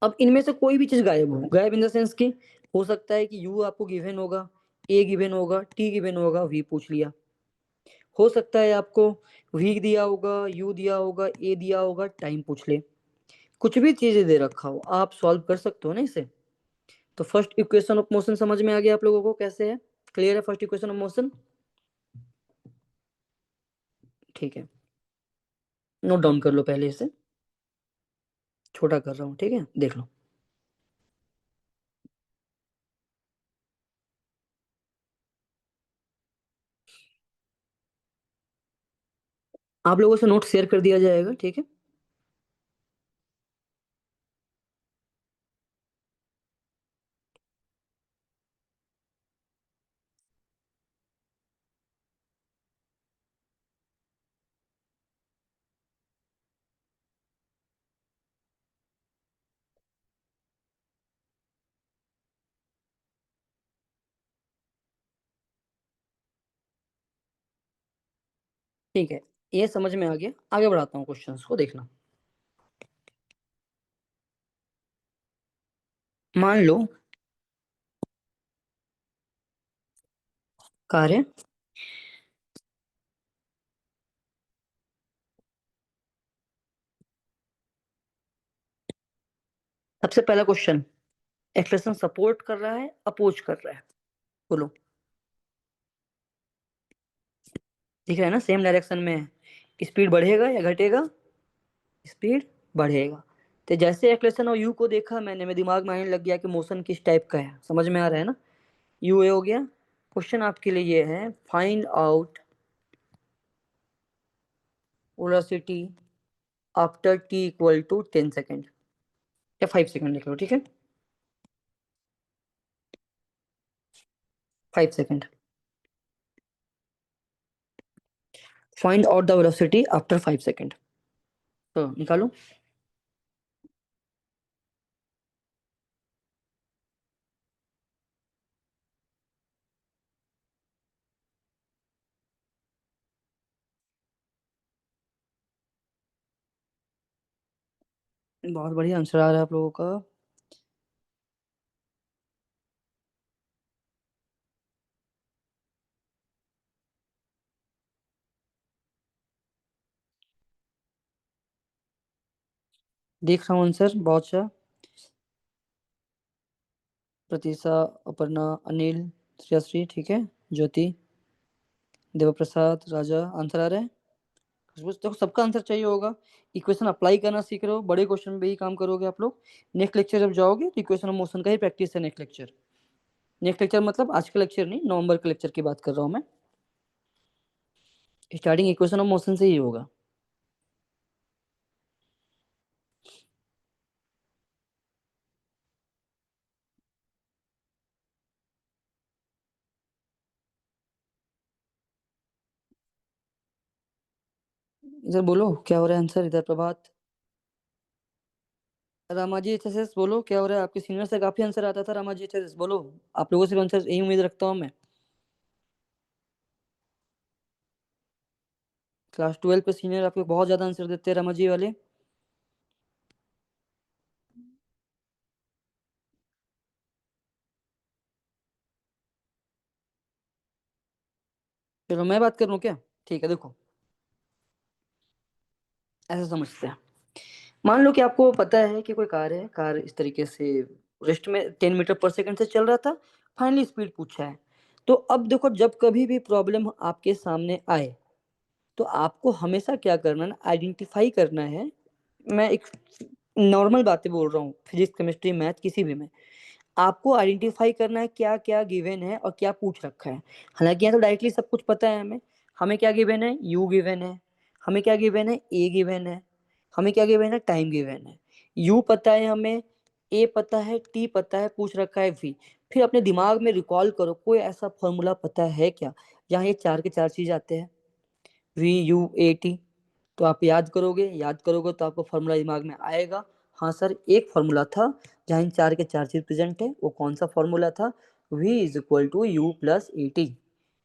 अब इनमें से कोई भी चीज गायब हो, गायब इन द सेंस की, हो सकता है कि u आपको गिवन होगा, a गिवन होगा, t गिवन होगा, v पूछ लिया। हो सकता है आपको v दिया होगा, u दिया होगा, a दिया होगा, टाइम पूछ ले। कुछ भी चीजें दे रखा हो, आप सॉल्व कर सकते हो ना इसे। तो फर्स्ट इक्वेशन ऑफ मोशन समझ में आ गया आप लोगों को कैसे है? क्लियर है फर्स्ट इक्वेशन ऑफ मोशन? ठीक है, नोट डाउन कर लो पहले इसे, छोटा कर रहा हूँ, ठीक है, देख लो। आप लोगों से नोट शेयर कर दिया जाएगा, ठीक है? ठीक है, ये समझ में आ गया, आगे बढ़ाता हूँ क्वेश्चंस को, देखना। मान लो कार्य सबसे पहला क्वेश्चन, एक्सप्रेशन सपोर्ट कर रहा है अपोज कर रहा है? बोलो। दिख रहा है ना, सेम डायरेक्शन में है। स्पीड बढ़ेगा या घटेगा? स्पीड बढ़ेगा। तो जैसे एक्सप्रेशन और यू को देखा मैंने, मेरे दिमाग में आने लग गया कि मोशन किस टाइप का है, समझ में आ रहा है ना? यू ए हो गया। क्वेश्चन आपके लिए ये है, find out velocity after T equal to 10 second, या 5 सेकेंड लिख लो, ठीक है? 5 second. Find out the velocity after 5 second. तो निकालो। बहुत बढ़िया आंसर आ रहा है आप लोगों का। देख रहा हूँ आंसर, बहुत अच्छा। प्रतीक्षा, अपर्णा, अनिल, श्रेयश्री, ठीक है, ज्योति, देवप्रसाद, राजा, आंसर आ रहा है? खुशबू, देखो सबका आंसर चाहिए होगा। इक्वेशन अप्लाई करना सीख रहे हो, बड़े क्वेश्चन में ही काम करोगे आप लोग। नेक्स्ट लेक्चर जब जाओगे तो इक्वेशन ऑफ मोशन का ही प्रैक्टिस है नेक्स्ट लेक्चर। नेक्स्ट लेक्चर मतलब आज का लेक्चर नहीं, नवंबर के लेक्चर की बात कर रहा हूँ मैं। स्टार्टिंग इक्वेशन ऑफ मोशन से ही होगा। इधर बोलो क्या हो रहा है आंसर, इधर प्रभात, रामाजी एचएसएस, बोलो क्या हो रहा है? आपके सीनियर से काफी आंसर आता था रामाजी एचएसएस, बोलो। आप लोगों से भी आंसर यही उम्मीद रखता हूँ मैं। क्लास 12 पे सीनियर आपके बहुत ज्यादा आंसर देते हैं रमा जी वाले। चलो मैं बात कर रहा हूँ क्या? ठीक है, देखो ऐसा समझते हैं। मान लो कि आपको पता है कि कोई कार है, कार इस तरीके से रेस्ट में 10 मीटर पर सेकंड से चल रहा था, फाइनली स्पीड पूछा है। तो अब देखो, जब कभी भी प्रॉब्लम आपके सामने आए तो आपको हमेशा क्या करना है, आइडेंटिफाई करना है। मैं एक नॉर्मल बातें बोल रहा हूँ, फिजिक्स केमिस्ट्री मैथ किसी भी में। आपको आइडेंटिफाई करना है क्या क्या गिवन है और क्या पूछ रखा है। हालांकि यहाँ तो डायरेक्टली सब कुछ पता है हमें। हमें क्या गिवन है, यू गिवन है। हमें क्या गिवन है, ए गिवन है। हमें क्या गिवन है, टाइम गिवन है। यू पता है हमें, ए पता है, टी पता है, पूछ रखा है वी। फिर अपने दिमाग में रिकॉल करो, कोई ऐसा फॉर्मूला पता है क्या जहाँ ये चार के चार चीज आते हैं, वी यू ए टी। तो आप याद करोगे, याद करोगे तो आपको फॉर्मूला दिमाग में आएगा। हाँ सर, एक फॉर्मूला था जहाँ इन चार के चार चीज प्रेजेंट है, वो कौन सा फॉर्मूला था? v is equal to U plus A T.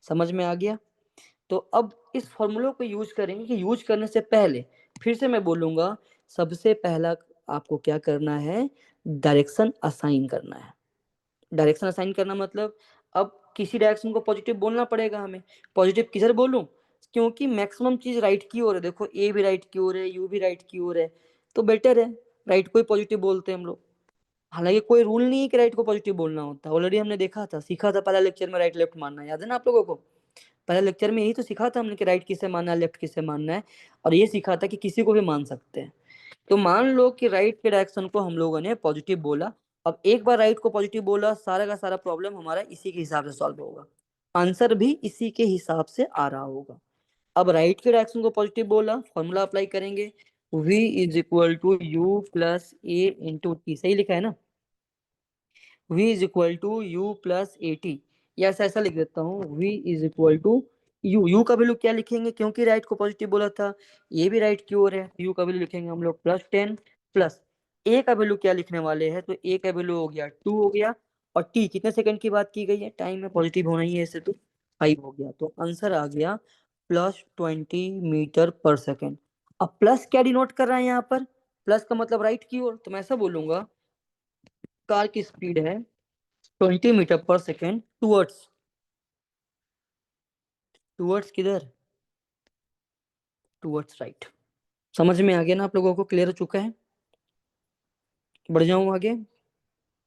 समझ में आ गया? तो अब इस फॉर्मूले को यूज करेंगे कि यूज करने से पहले फिर से मैं बोलूंगा, सबसे पहला आपको क्या करना है, डायरेक्शन असाइन करना है। डायरेक्शन असाइन करना मतलब अब किसी डायरेक्शन को पॉजिटिव बोलना पड़ेगा हमें। पॉजिटिव किधर बोलूं? क्योंकि मैक्सिमम चीज राइट की ओर है। देखो, ए भी राइट की ओर है, यू भी राइट की ओर है, तो बेटर है राइट को ही पॉजिटिव बोलते हैं हम लोग। हालांकि कोई रूल नहीं है कि राइट को पॉजिटिव बोलना होता है, ऑलरेडी हमने देखा था, सीखा था पहला लेक्चर में, राइट लेफ्ट मानना, याद है ना आप लोगों को? पहले लेक्चर में यही तो सीखा था हमने कि राइट किसे मानना है, लेफ्ट किसे मानना है। और ये सीखा था कि किसी को भी मान सकते हैं। तो मान लो कि राइट के डायरेक्शन को हम लोगों ने पॉजिटिव बोला। अब एक बार राइट को पॉजिटिव बोला, सारा का सारा प्रॉब्लम हमारा इसी के हिसाब से सॉल्व होगा, आंसर भी इसी के हिसाब से आ रहा होगा। अब राइट के डायरेक्शन को पॉजिटिव बोला, फॉर्मूला अप्लाई करेंगे, v is equal to U plus A into T. सही लिखा है ना? v is equal to U plus A T. या ऐसा लिख देता हूँ, v is equal to U का वैल्यू क्या लिखेंगे, क्योंकि राइट को पॉजिटिव बोला था, ये भी राइट की ओर है, यू का वैल्यू लिखेंगे हम लोग +10, प्लस ए का वैल्यू क्या लिखने वाले हैं, तो ए का वैल्यू हो गया 2 हो गया। और टी कितने सेकंड की बात की गई है, टाइम में पॉजिटिव होना ही है ऐसे, तो 5 हो गया। तो आंसर आ गया +20 मीटर पर सेकंड। अब प्लस क्या डिनोट कर रहा है यहाँ पर? प्लस का मतलब राइट की ओर, तो मैं ऐसा बोलूंगा, कार की स्पीड है 20 मीटर पर सेकेंड टूवर्ड्स, टूवर्ड्स किधर, टूवर्ड्स राइट। समझ में आ गया ना आप लोगों को? क्लियर हो चुका है? बढ़ जाऊं आगे?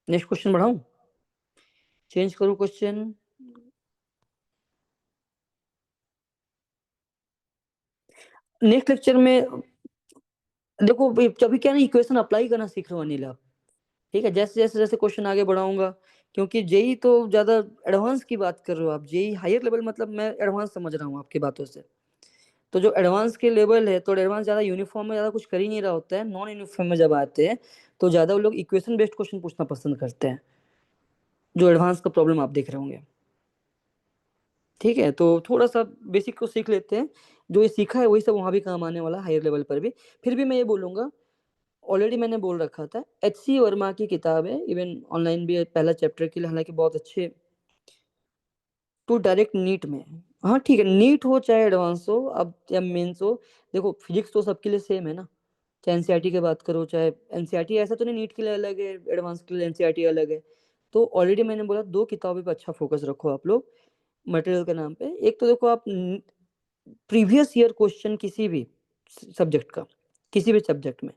नेक्स्ट क्वेश्चन बढ़ाऊं, चेंज करूं क्वेश्चन? नेक्स्ट लेक्चर में देखो अभी क्या ना, इक्वेशन अप्लाई करना सीख रहे हो अनिल आप। ठीक है, जैसे जैसे जैसे क्वेश्चन आगे बढ़ाऊंगा, क्योंकि जेई तो ज्यादा एडवांस की बात कर रहे हो आप, जेई हायर लेवल, मतलब मैं एडवांस समझ रहा हूँ आपकी बातों से। तो जो एडवांस के लेवल है, तो एडवांस ज्यादा यूनिफॉर्म में ज्यादा कुछ कर ही नहीं रहा होता है, नॉन यूनिफॉर्म में जब आते हैं तो ज्यादा वो लोग इक्वेशन बेस्ड क्वेश्चन पूछना पसंद करते हैं, जो एडवांस का प्रॉब्लम आप देख रहे होंगे। ठीक है, तो थोड़ा सा बेसिक को सीख लेते हैं, जो ये सीखा है वही सब वहां भी काम आने वाला, हायर लेवल पर भी। फिर भी मैं ये बोलूंगा, ऑलरेडी मैंने बोल रखा था, HC वर्मा की किताब है, इवन ऑनलाइन भी है, पहला चैप्टर के लिए, हालांकि बहुत अच्छे। टू डायरेक्ट नीट में, हाँ ठीक है, नीट हो चाहे एडवांस हो, अब या मेंस हो, देखो फिजिक्स तो सबके लिए सेम है ना। चाहे एनसीईआरटी की बात करो, चाहे एनसीईआरटी ऐसा तो नहीं, नीट के लिए अलग है, एडवांस के लिए एनसीईआरटी अलग है। तो ऑलरेडी मैंने बोला, दो किताबों पे अच्छा फोकस रखो आप लोग मटेरियल के नाम पे। एक तो देखो आप प्रीवियस ईयर क्वेश्चन किसी भी सब्जेक्ट का, किसी भी सब्जेक्ट में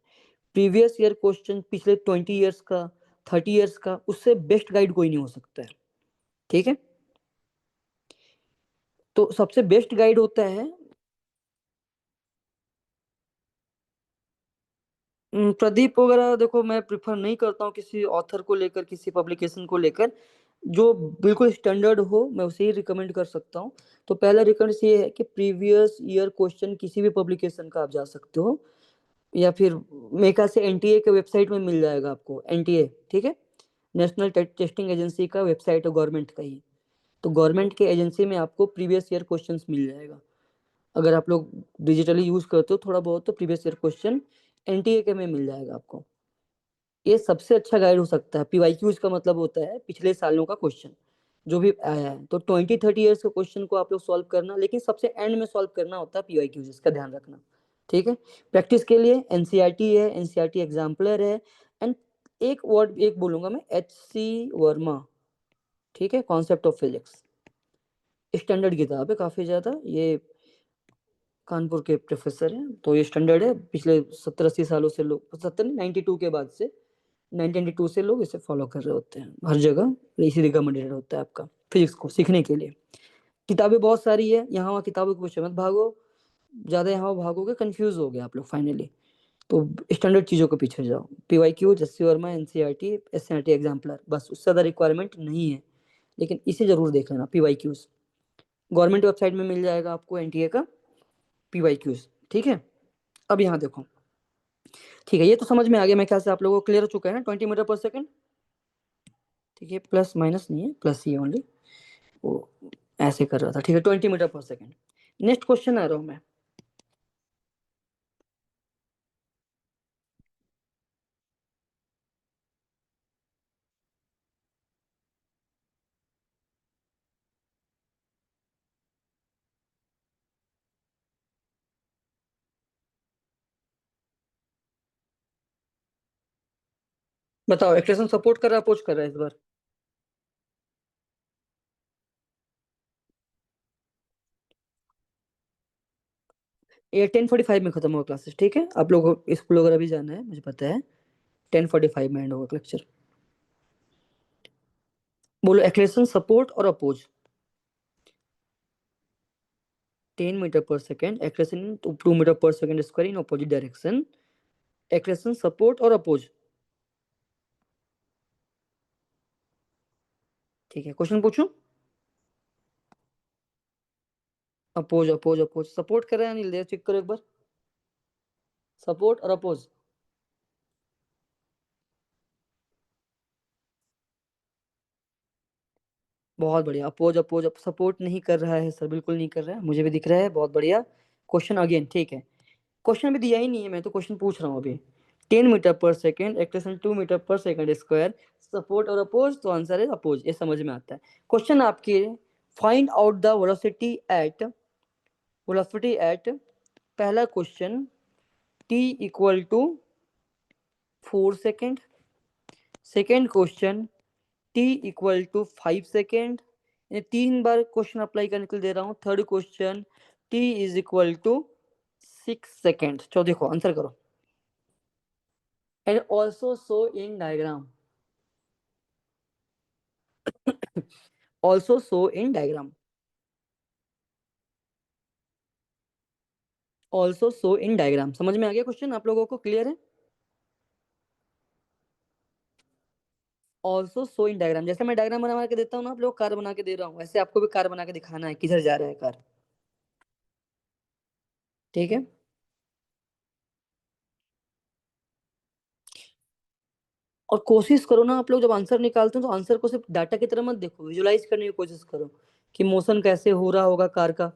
प्रीवियस ईयर क्वेश्चन पिछले 20 ईयर्स का, 30 ईयर्स का, उससे बेस्ट गाइड कोई नहीं हो सकता है। ठीक है, तो सबसे बेस्ट गाइड होता है प्रदीप वगैरह। देखो मैं प्रिफर नहीं करता हूँ किसी ऑथर को लेकर, किसी पब्लिकेशन को लेकर। जो बिल्कुल स्टैंडर्ड हो मैं उसे ही रिकमेंड कर सकता हूँ। तो पहला रिकमेंड ये है कि प्रीवियस ईयर क्वेश्चन किसी भी पब्लिकेशन का आप जा सकते हो, या फिर मेरे ख्याल से एनटीए के वेबसाइट में मिल जाएगा आपको, एनटीए, ठीक है, नेशनल टेस्टिंग एजेंसी का वेबसाइट है, गवर्नमेंट का ही। तो गवर्नमेंट के एजेंसी में आपको प्रीवियस ईयर क्वेश्चंस मिल जाएगा। अगर आप लोग डिजिटली यूज करते हो थोड़ा बहुत, तो प्रीवियस ईयर क्वेश्चन एनटीए के में मिल जाएगा आपको। ये सबसे अच्छा गाइड हो सकता है। पीवाईक्यूज का मतलब होता है पिछले सालों का क्वेश्चन। जो भी आया है। तो 20-30 ईयर्स के क्वेश्चन को आप लोग सॉल्व करना, लेकिन सबसे एंड में सॉल्व करना होता है पीवाईक्यूज, इसका ध्यान रखना। ठीक है, प्रैक्टिस के लिए एनसीईआरटी है, एनसीईआरटी एग्जाम्पलर है, एंड एक वर्ड एक बोलूंगा मैं, एच.सी. वर्मा। ठीक है, कॉन्सेप्ट ऑफ फिजिक्स, स्टैंडर्ड किताब है काफी ज्यादा, ये कानपुर के प्रोफेसर हैं, तो ये स्टैंडर्ड है। पिछले 70-80 सालों से लोग, 70 नहीं 92 के बाद से, 1992 से लोग इसे फॉलो कर रहे होते हैं हर जगह, इसी रिकमेंडेड होता है आपका फिजिक्स को सीखने के लिए। किताबें बहुत सारी है, यहाँ वहाँ किताबों के पीछे मत भागो, ज्यादा यहाँ भागोगे कंफ्यूज हो गए आप लोग फाइनली। तो स्टैंडर्ड चीजों के पीछे जाओ, PYQ, Jassi Verma, NCERT, SCERT exemplar, बस उससे ज्यादा रिक्वायरमेंट नहीं है, लेकिन इसे जरूर देख लेना पीवाईक्यूज। गवर्नमेंट वेबसाइट में मिल जाएगा आपको एनटीए का पीवाईक्यूज। ठीक है, अब यहाँ देखो। ठीक है, ये तो समझ में आ गया मेरे ख्याल से, आप लोगों को क्लियर हो चुका है ना, 20 मीटर पर सेकंड। ठीक है, प्लस माइनस नहीं है, प्लस ही ओनली, वो ऐसे कर रहा था। ठीक है, 20 मीटर पर सेकंड। नेक्स्ट क्वेश्चन आ रहा हूँ मैं। बताओ, एक्सप्रेशन सपोर्ट कर रहा है अपोज कर रहा है इस बार? ये 10:45 में खत्म होगा क्लासेस। ठीक है, आप लोगों को स्कूल वगैरह भी जाना है, मुझे पता है। 10:45 में एंड होगा लेक्चर। बोलो, एक्सप्रेशन सपोर्ट और अपोज। 10 मीटर पर सेकेंड एक्सप्रेशन, 2 मीटर पर second square in opposite direction, expression support और अपोज। ठीक है, क्वेश्चन पूछूं? अपोज अपोज अपोज, सपोर्ट कर रहा है अनिल देव, चेक करो एक बार, सपोर्ट और अपोज। बहुत बढ़िया, अपोज अपोज, सपोर्ट नहीं कर रहा है सर, बिल्कुल नहीं कर रहा है, मुझे भी दिख रहा है, बहुत बढ़िया। क्वेश्चन अगेन, ठीक है, क्वेश्चन भी दिया ही नहीं है, मैं तो क्वेश्चन पूछ रहा हूँ अभी। 10 मीटर पर सेकेंड एक्सटेंशन 2 मीटर पर सेकेंड स्क्वायर, सपोर्ट और अपोज, तो आंसर है अपोज, ये समझ में आता है। क्वेश्चन आपके, find out the velocity at पहला question, t = 4 second. Second question, t = 5 second. ये 3 बार क्वेश्चन अप्लाई करने के लिए दे रहा हूँ। Third question, t = 6 second. चलो देखो, आंसर करो। And also show in diagram, also show in diagram, also show in diagram. समझ में आ गया क्वेश्चन आप लोगों को, क्लियर है? ऑल्सो शो इन डायग्राम, जैसे मैं डायग्राम बना के देता हूँ ना, आप लोग कार बना के दे रहा हूँ, वैसे आपको भी कार बना के दिखाना है किधर जा रहा है कार। ठीक है, और कोशिश करो ना आप लोग, जब आंसर निकालते हो तो आंसर को सिर्फ डाटा की तरह मत देखो, विजुलाइज करने की कोशिश करो कि मोशन कैसे हो रहा होगा कार का।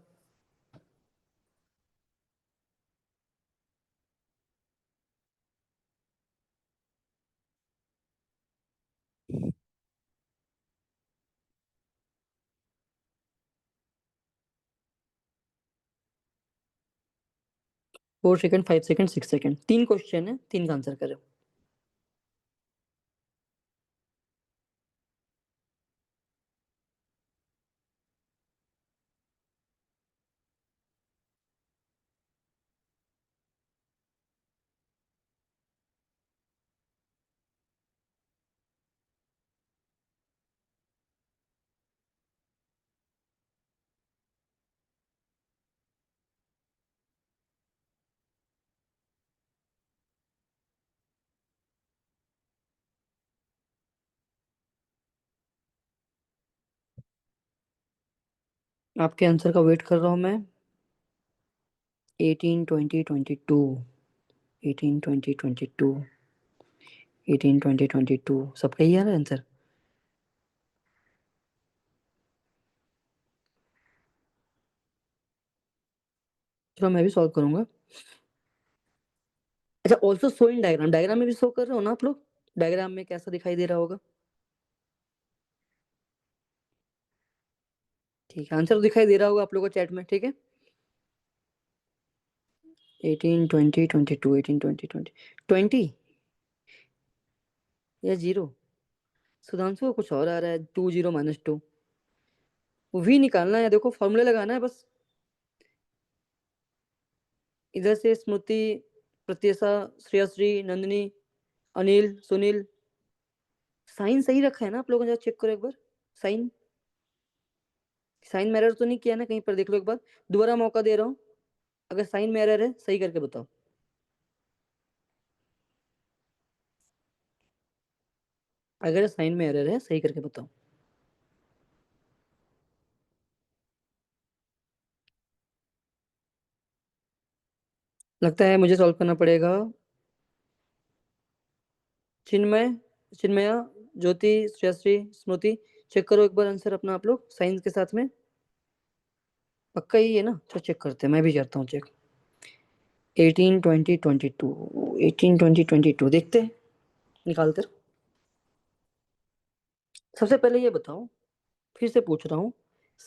4 सेकेंड, 5 सेकेंड, 6 सेकेंड, 3 क्वेश्चन है, 3 का आंसर करो। आपके आंसर का वेट कर रहा हूँ मैं। 18 20 22, 18 20 22, 18 20 22, सबका ही आ रहा है आंसर। चलो मैं भी सॉल्व करूंगा। अच्छा, also show in diagram, diagram में भी शो कर रहे हो ना आप लोग? डायग्राम में कैसा दिखाई दे रहा होगा? ठीक है, आंसर तो दिखाई दे रहा होगा आप लोगों को चैट में, ठीक है। 18 20 22 18 20 20 20 या 0। सुधांशु को कुछ और आ रहा है, 2 0 -2। वी निकालना है, देखो फॉर्मूला लगाना है बस। इधर से स्मृति, प्रत्युषा, श्रेयश्री, नंदिनी, अनिल, सुनील। साइन सही रखा है ना आप लोगों ने? चेक करो एक बार साइन। साइन में एरर तो नहीं किया ना कहीं पर? देख लो एक बार, दोबारा मौका दे रहा हूँ। अगर साइन में एरर है सही करके बताओ। अगर साइन में एरर है सही करके बताओ। लगता है मुझे सॉल्व करना पड़ेगा। चिन्मय, चिन्मया, ज्योति, श्रेयश्री, स्मृति, चेक करो एक बार आंसर अपना आप लोग साइंस के साथ में। पक्का ही है ना? चलो चेक करते हैं, मैं भी करता हूँ चेक। 18 20 22 18 20 22 देखते हैं, निकालते हैं। सबसे पहले ये बताओ, फिर से पूछ रहा हूँ,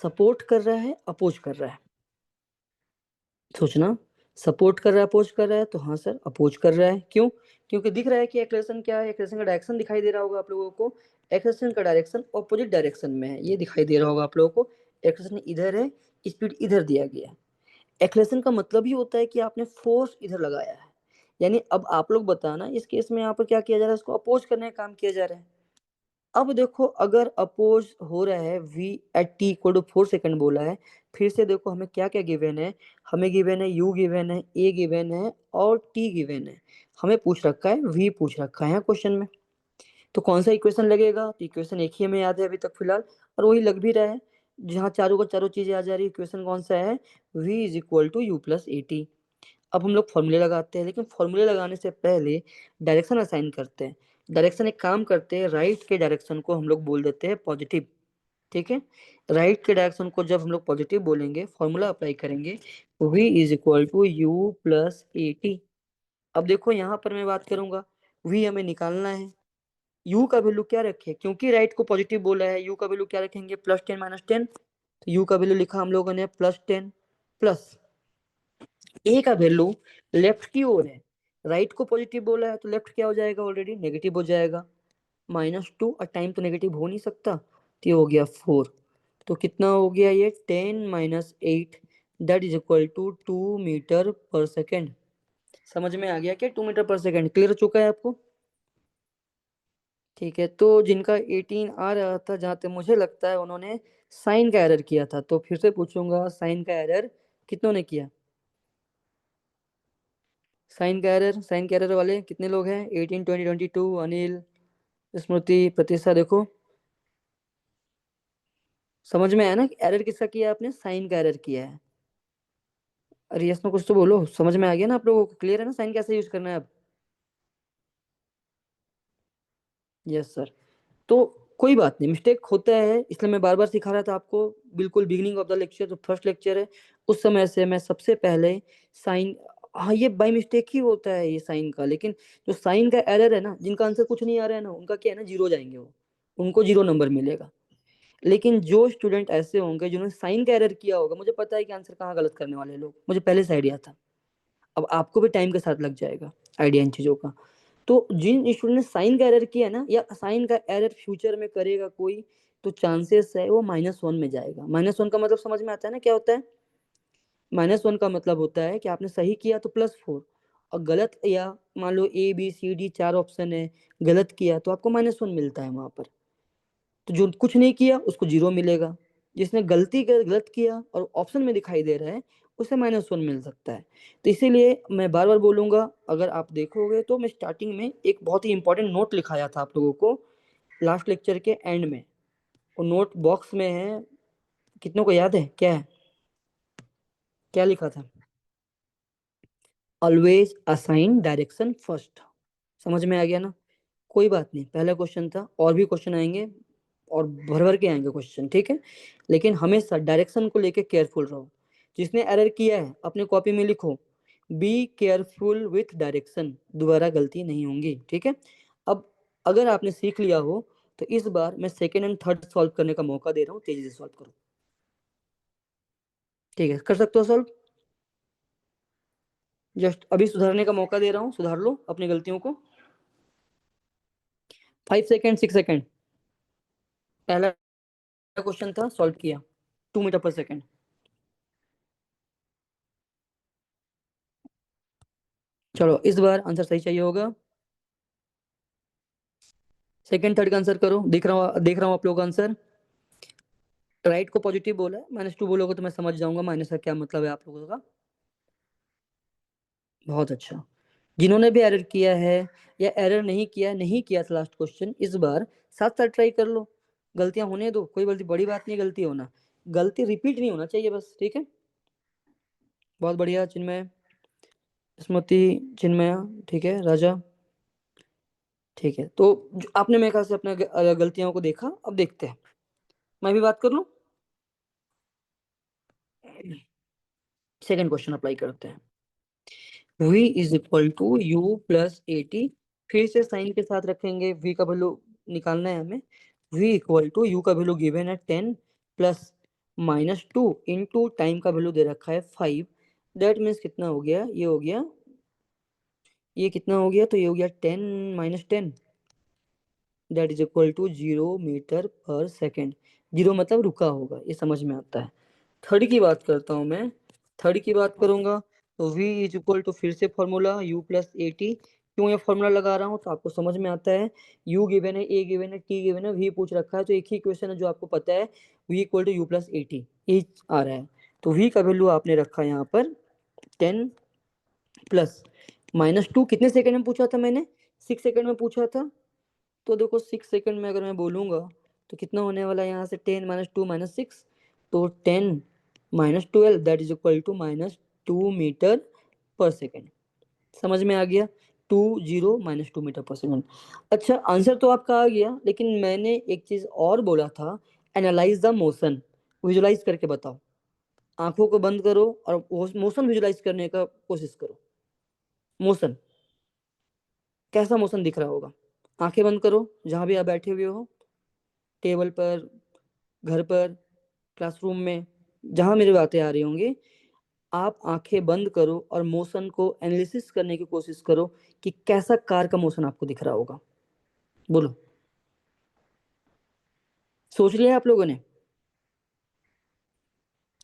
सपोर्ट कर रहा है अपोज कर रहा है? सोचना। सपोर्ट कर रहा है अपोज कर रहा है, तो हाँ सर अपोज कर रहा है। क्यों? क्योंकि दिख रहा है कि एक्सेलरेशन क्या है, एक्सेलरेशन का डायरेक्शन दिखाई दे रहा होगा आप लोगों को। एक्सेलरेशन का डायरेक्शन अपोजिट डायरेक्शन में है, ये दिखाई दे रहा होगा आप लोगों को। एक्सेलरेशन इधर है, स्पीड इधर दिया गया है। एक्सेलरेशन का मतलब ही होता है कि आपने फोर्स इधर लगाया है। यानी अब आप लोग बताना, इस केस में यहाँ पर क्या किया जा रहा है? इसको अपोज करने का काम किया जा रहा है। अब देखो, अगर अपोज हो रहा है v at t equal to 4 second बोला है, फिर से देखो हमें क्या क्या गिवन है। हमें गिवन है u गिवन है, a गिवन है और t गिवन है। हमें पूछ रखा है v पूछ रखा है क्वेश्चन में। तो कौन सा इक्वेशन लगेगा? तो इक्वेशन एक ही हमें याद है अभी तक फिलहाल, और वही लग भी रहा है, जहाँ चारों को चारों चीजें आ जा रही है। इक्वेशन कौन सा है? v is equal to U plus A T. अब हम लोग फॉर्मूले लगाते हैं, लेकिन फॉर्मूले लगाने से पहले डायरेक्शन असाइन करते हैं। डायरेक्शन एक काम करते हैं, राइट के डायरेक्शन को हम लोग बोल देते हैं पॉजिटिव, ठीक है। राइट के डायरेक्शन को जब हम लोग पॉजिटिव बोलेंगे, फॉर्मूला अप्लाई करेंगे, v is equal to U plus A T. अब देखो यहाँ पर मैं बात करूंगा, v हमें निकालना है। u का वैल्यू क्या रखे? क्योंकि राइट को पॉजिटिव बोला है, u का वैल्यू क्या रखेंगे? +10 -10। तो u का वैल्यू लिखा हम लोगों ने +10, प्लस ए का वैल्यू लेफ्ट की ओर है। राइट को पॉजिटिव बोला है तो लेफ्ट क्या हो जाएगा? ऑलरेडी नेगेटिव हो जाएगा। -2, और टाइम तो नेगेटिव हो नहीं सकता, तो ये हो गया 4। तो कितना हो गया ये? 10 - 8, that is equal to 2 metre पर सेकेंड। समझ में आ गया क्या? 2 मीटर पर सेकेंड क्लियर हो चुका है आपको? ठीक है, तो जिनका 18 आ रहा था, जहाँ तक मुझे लगता है उन्होंने साइन का एरर किया था। तो फिर से पूछूंगा, साइन का एरर कितनों ने किया? साइन का एरर, साइन का एरर वाले कितने लोग हैं? 18 20 22, अनिल, स्मृति, प्रतिष्ठा। देखो समझ में आया ना कि एरर किसका किया आपने? साइन का एरर किया है। अरे यस में कुछ तो बोलो, समझ में आ गया ना आप लोगों को? क्लियर है ना साइन कैसे यूज करना है अब? Yes sir. तो कोई बात नहीं, मिस्टेक होता है, इसलिए मैं बार बार सिखा रहा था आपको। बिल्कुल बिगिनिंग ऑफ द लेक्चर, जो फर्स्ट लेक्चर है, उस समय से मैं सबसे पहले साइन, हाँ ये बाई मिस्टेक ही होता है ये साइन का। लेकिन जो साइन का एरर है ना, जिनका आंसर कुछ नहीं आ रहा है ना, उनका क्या है ना, 0 जाएंगे वो, उनको 0 नंबर मिलेगा। लेकिन जो स्टूडेंट ऐसे होंगे जिन्होंने साइन का एरर किया होगा, मुझे पता है कि आंसर कहाँ गलत करने वाले लोग, मुझे पहले से आइडिया था। अब आपको भी टाइम के साथ लग जाएगा आइडिया इन चीजों का। तो जिन स्टूडेंट ने साइन का एरर किया ना, या साइन का एरर फ्यूचर में करेगा कोई, तो चांसेस है वो -1 में जाएगा। -1 का मतलब समझ में आता है ना क्या होता है? -1 का मतलब होता है कि आपने सही किया तो +4, और गलत, या मान लो A B C D 4 option है, गलत किया तो आपको -1 मिलता है वहां पर। तो जो कुछ नहीं किया उसको 0 मिलेगा। जिसने गलती कर गलत किया और ऑप्शन में दिखाई दे रहा है, उसे -1 मिल सकता है। तो इसीलिए मैं बार बार बोलूंगा, अगर आप देखोगे तो मैं स्टार्टिंग में एक बहुत ही इंपॉर्टेंट नोट लिखाया था आप लोगों को, लास्ट लेक्चर के एंड में। वो नोट बॉक्स में है, कितनों को याद है क्या है? क्या लिखा था? Always assign direction first. समझ में आ गया ना? कोई बात नहीं, पहला क्वेश्चन था, और भी क्वेश्चन आएंगे, और भर भर के आएंगे क्वेश्चन, ठीक है। लेकिन हमेशा डायरेक्शन को लेके केयरफुल रहो। जिसने एरर किया है अपने कॉपी में लिखो, बी केयरफुल विथ डायरेक्शन, दोबारा गलती नहीं होंगी, ठीक है। अब अगर आपने सीख लिया हो, तो इस बार मैं सेकेंड एंड थर्ड सॉल्व करने का मौका दे रहा हूँ, तेजी से सॉल्व करो। ठीक है, कर सकते हो सॉल्व। जस्ट अभी सुधारने का मौका दे रहा हूँ, सुधार लो अपनी गलतियों को। 5 सेकेंड, 6 सेकेंड। पहला क्वेश्चन था, सॉल्व किया, 2 मीटर पर सेकेंड। चलो इस बार आंसर सही चाहिए होगा। सेकंड थर्ड का आंसर करो, देख रहा हूँ आप लोगों का आंसर। राइट को पॉजिटिव बोला है, -2 बोलोगे तो मैं समझ जाऊंगा माइनस का क्या मतलब है आप लोगों का। बहुत अच्छा। जिन्होंने भी एरर किया है या एरर नहीं किया था लास्ट क्वेश्चन, इस बार साथ साथ ट्राई कर लो। गलतियां होने दो, कोई गलती बड़ी बात नहीं, गलती होना, गलती रिपीट नहीं होना चाहिए बस, ठीक है। बहुत बढ़िया चिन्मय, स्मृति, चिन्मय, ठीक है, राजा, ठीक है। तो आपने मेरे ख्याल से अपने गलतियों को देखा, अब देखते हैं, मैं भी बात कर लूं। सेकंड क्वेश्चन अप्लाई करते हैं। v is equal to U plus 80। फिर से साइन के साथ रखेंगे, v का वैल्यू निकालना है हमें। v इक्वल टू यू का वैल्यू गिवन है 10 प्लस -2 इंटू टाइम का वैल्यू दे रखा है 5। दैट मीन्स कितना हो गया, ये हो गया, ये कितना हो गया, तो ये हो गया 10 - 10, that is equal to 0 metre पर सेकेंड। 0 मतलब रुका होगा, ये समझ में आता है। थर्ड की बात करता हूँ मैं, थर्ड की बात करूंगा तो v इज इक्वल टू, फिर से फॉर्मूला u प्लस 80। क्यों ये फॉर्मूला लगा रहा हूँ तो आपको समझ में आता है। u गिवन है, a गिवन है, t गिवन है, v पूछ रखा है, तो एक ही क्वेश्चन है जो आपको पता है, v equal to U plus 80 ये आ रहा है। तो v का वैल्यू आपने रखा है यहाँ पर 10 प्लस -2, कितने सेकंड में पूछा था मैंने, 6 सेकंड में पूछा था। तो देखो 6 सेकंड में अगर मैं बोलूंगा तो कितना होने वाला है यहाँ से, 10 - 2 - 6, तो 10 - 12 that is equal to -2 metre पर सेकेंड। समझ में आ गया, 2 - 2 मीटर पर सेकेंड। अच्छा आंसर तो आपका आ गया, लेकिन मैंने एक चीज और बोला था, एनालाइज द मोशन, विजुलाइज करके बताओ। आंखों को बंद करो और मोशन विजुलाइज करने का कोशिश करो। मोशन, कैसा मोशन दिख रहा होगा, आंखें बंद करो, जहां भी आप बैठे हुए हो, टेबल पर, घर पर, क्लासरूम में, जहां मेरी बातें आ रही होंगी, आप आंखें बंद करो और मोशन को एनालिसिस करने की कोशिश करो कि कैसा कार का मोशन आपको दिख रहा होगा। बोलो, सोच लिया आप लोगों ने?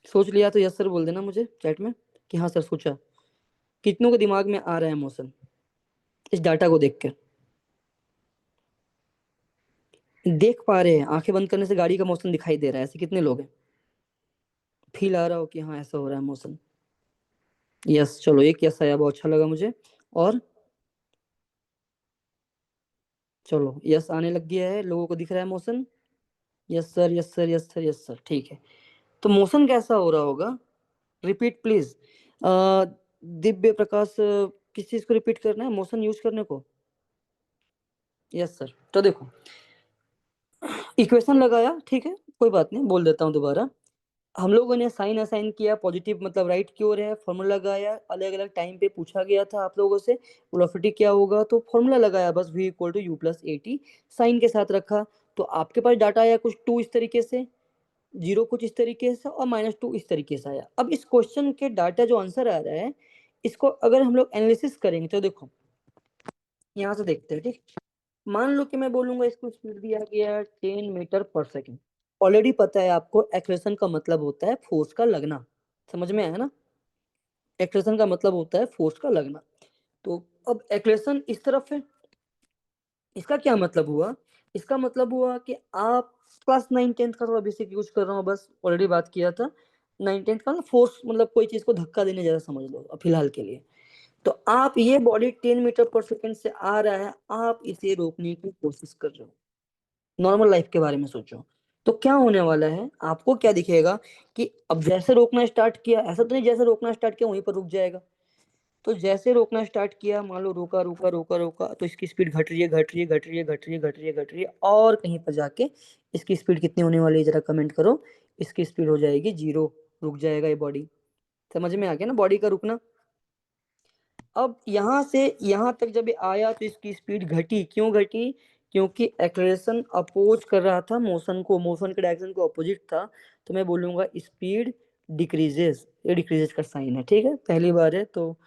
सोच लिया तो यस सर बोल देना मुझे चैट में कि हाँ सर सोचा। कितनों के दिमाग में आ रहा है मोशन इस डाटा को देख कर? देख पा रहे हैं, आंखें बंद करने से गाड़ी का मोशन दिखाई दे रहा है, ऐसे कितने लोग हैं? फील आ रहा हो कि हाँ ऐसा हो रहा है मोशन? यस, चलो एक यस आया, बहुत अच्छा लगा मुझे। और चलो यस आने लग गया है, लोगों को दिख रहा है motion. Yes sir, yes sir, yes sir, yes sir, ठीक है। तो मोशन कैसा हो रहा होगा, रिपीट प्लीज। दिव्य प्रकाश, किस चीज को रिपीट करना है, मोशन यूज करने को? Yes sir. तो देखो इक्वेशन लगाया, ठीक है, कोई बात नहीं, बोल देता हूँ दोबारा। हम लोगों ने साइन असाइन किया, पॉजिटिव मतलब राइट की ओर है, फॉर्मूला लगाया, अलग अलग टाइम पे पूछा गया था आप लोगों से वेलोसिटी क्या होगा, तो फॉर्मूला लगाया बस, v equal to U plus 80, sign के साथ रखा। तो आपके पास डाटा आया कुछ 2 इस तरीके से, 0 कुछ इस तरीके से, और -2 इस तरीके से आया। अब इस क्वेश्चन के डाटा जो आंसर आ रहा है, इसको अगर हम लोग एनालिसिस करेंगे तो देखो यहाँ से देखते हैं, ठीक। मान लो कि मैं बोलूंगा इसको स्पीड दिया गया 10 मीटर पर सेकेंड। ऑलरेडी पता है आपको एक्सेलरेशन का मतलब होता है फोर्स का लगना, समझ में आया ना? एक्सेलरेशन का मतलब होता है फोर्स का लगना। तो अब एक्सेलरेशन इस तरफ है, इसका क्या मतलब हुआ, इसका मतलब हुआ कि आप क्लास 9 10 का थोड़ा बेसिक यूज कर रहा हूँ बस, ऑलरेडी बात किया था। 9 10 का फोर्स मतलब कोई चीज को धक्का देने जैसा समझ लो फिलहाल के लिए। तो आप ये बॉडी 10 मीटर पर सेकेंड से आ रहा है, आप इसे रोकने की कोशिश कर रहे हो। नॉर्मल लाइफ के बारे में सोचो, तो क्या होने वाला है, आपको क्या दिखेगा कि अब जैसे रोकना स्टार्ट किया, ऐसा तो नहीं जैसे रोकना स्टार्ट किया वहीं पर रुक जाएगा। तो जैसे रोकना स्टार्ट किया, मान लो रोका रोका रोका रोका, तो इसकी स्पीड घट रही है, घट रही है, घट रही है, घट रही है, घट रही है, घट रही है, और कहीं पर जाके इसकी स्पीड कितनी होने वाली है जरा कमेंट करो। इसकी स्पीड हो जाएगी 0, रुक जाएगा ये बॉडी। समझ में आ गया ना बॉडी का रुकना? अब यहाँ से यहाँ तक जब ये आया तो इसकी स्पीड घटी, क्यों घटी? क्योंकि एक्लेरेशन अपोज कर रहा था मोशन को, मोशन के डायरेक्शन को अपोजिट था। तो मैं बोलूंगा स्पीड डिक्रीजेस, ये डिक्रीजेस का साइन है, ठीक है, पहली बार है तो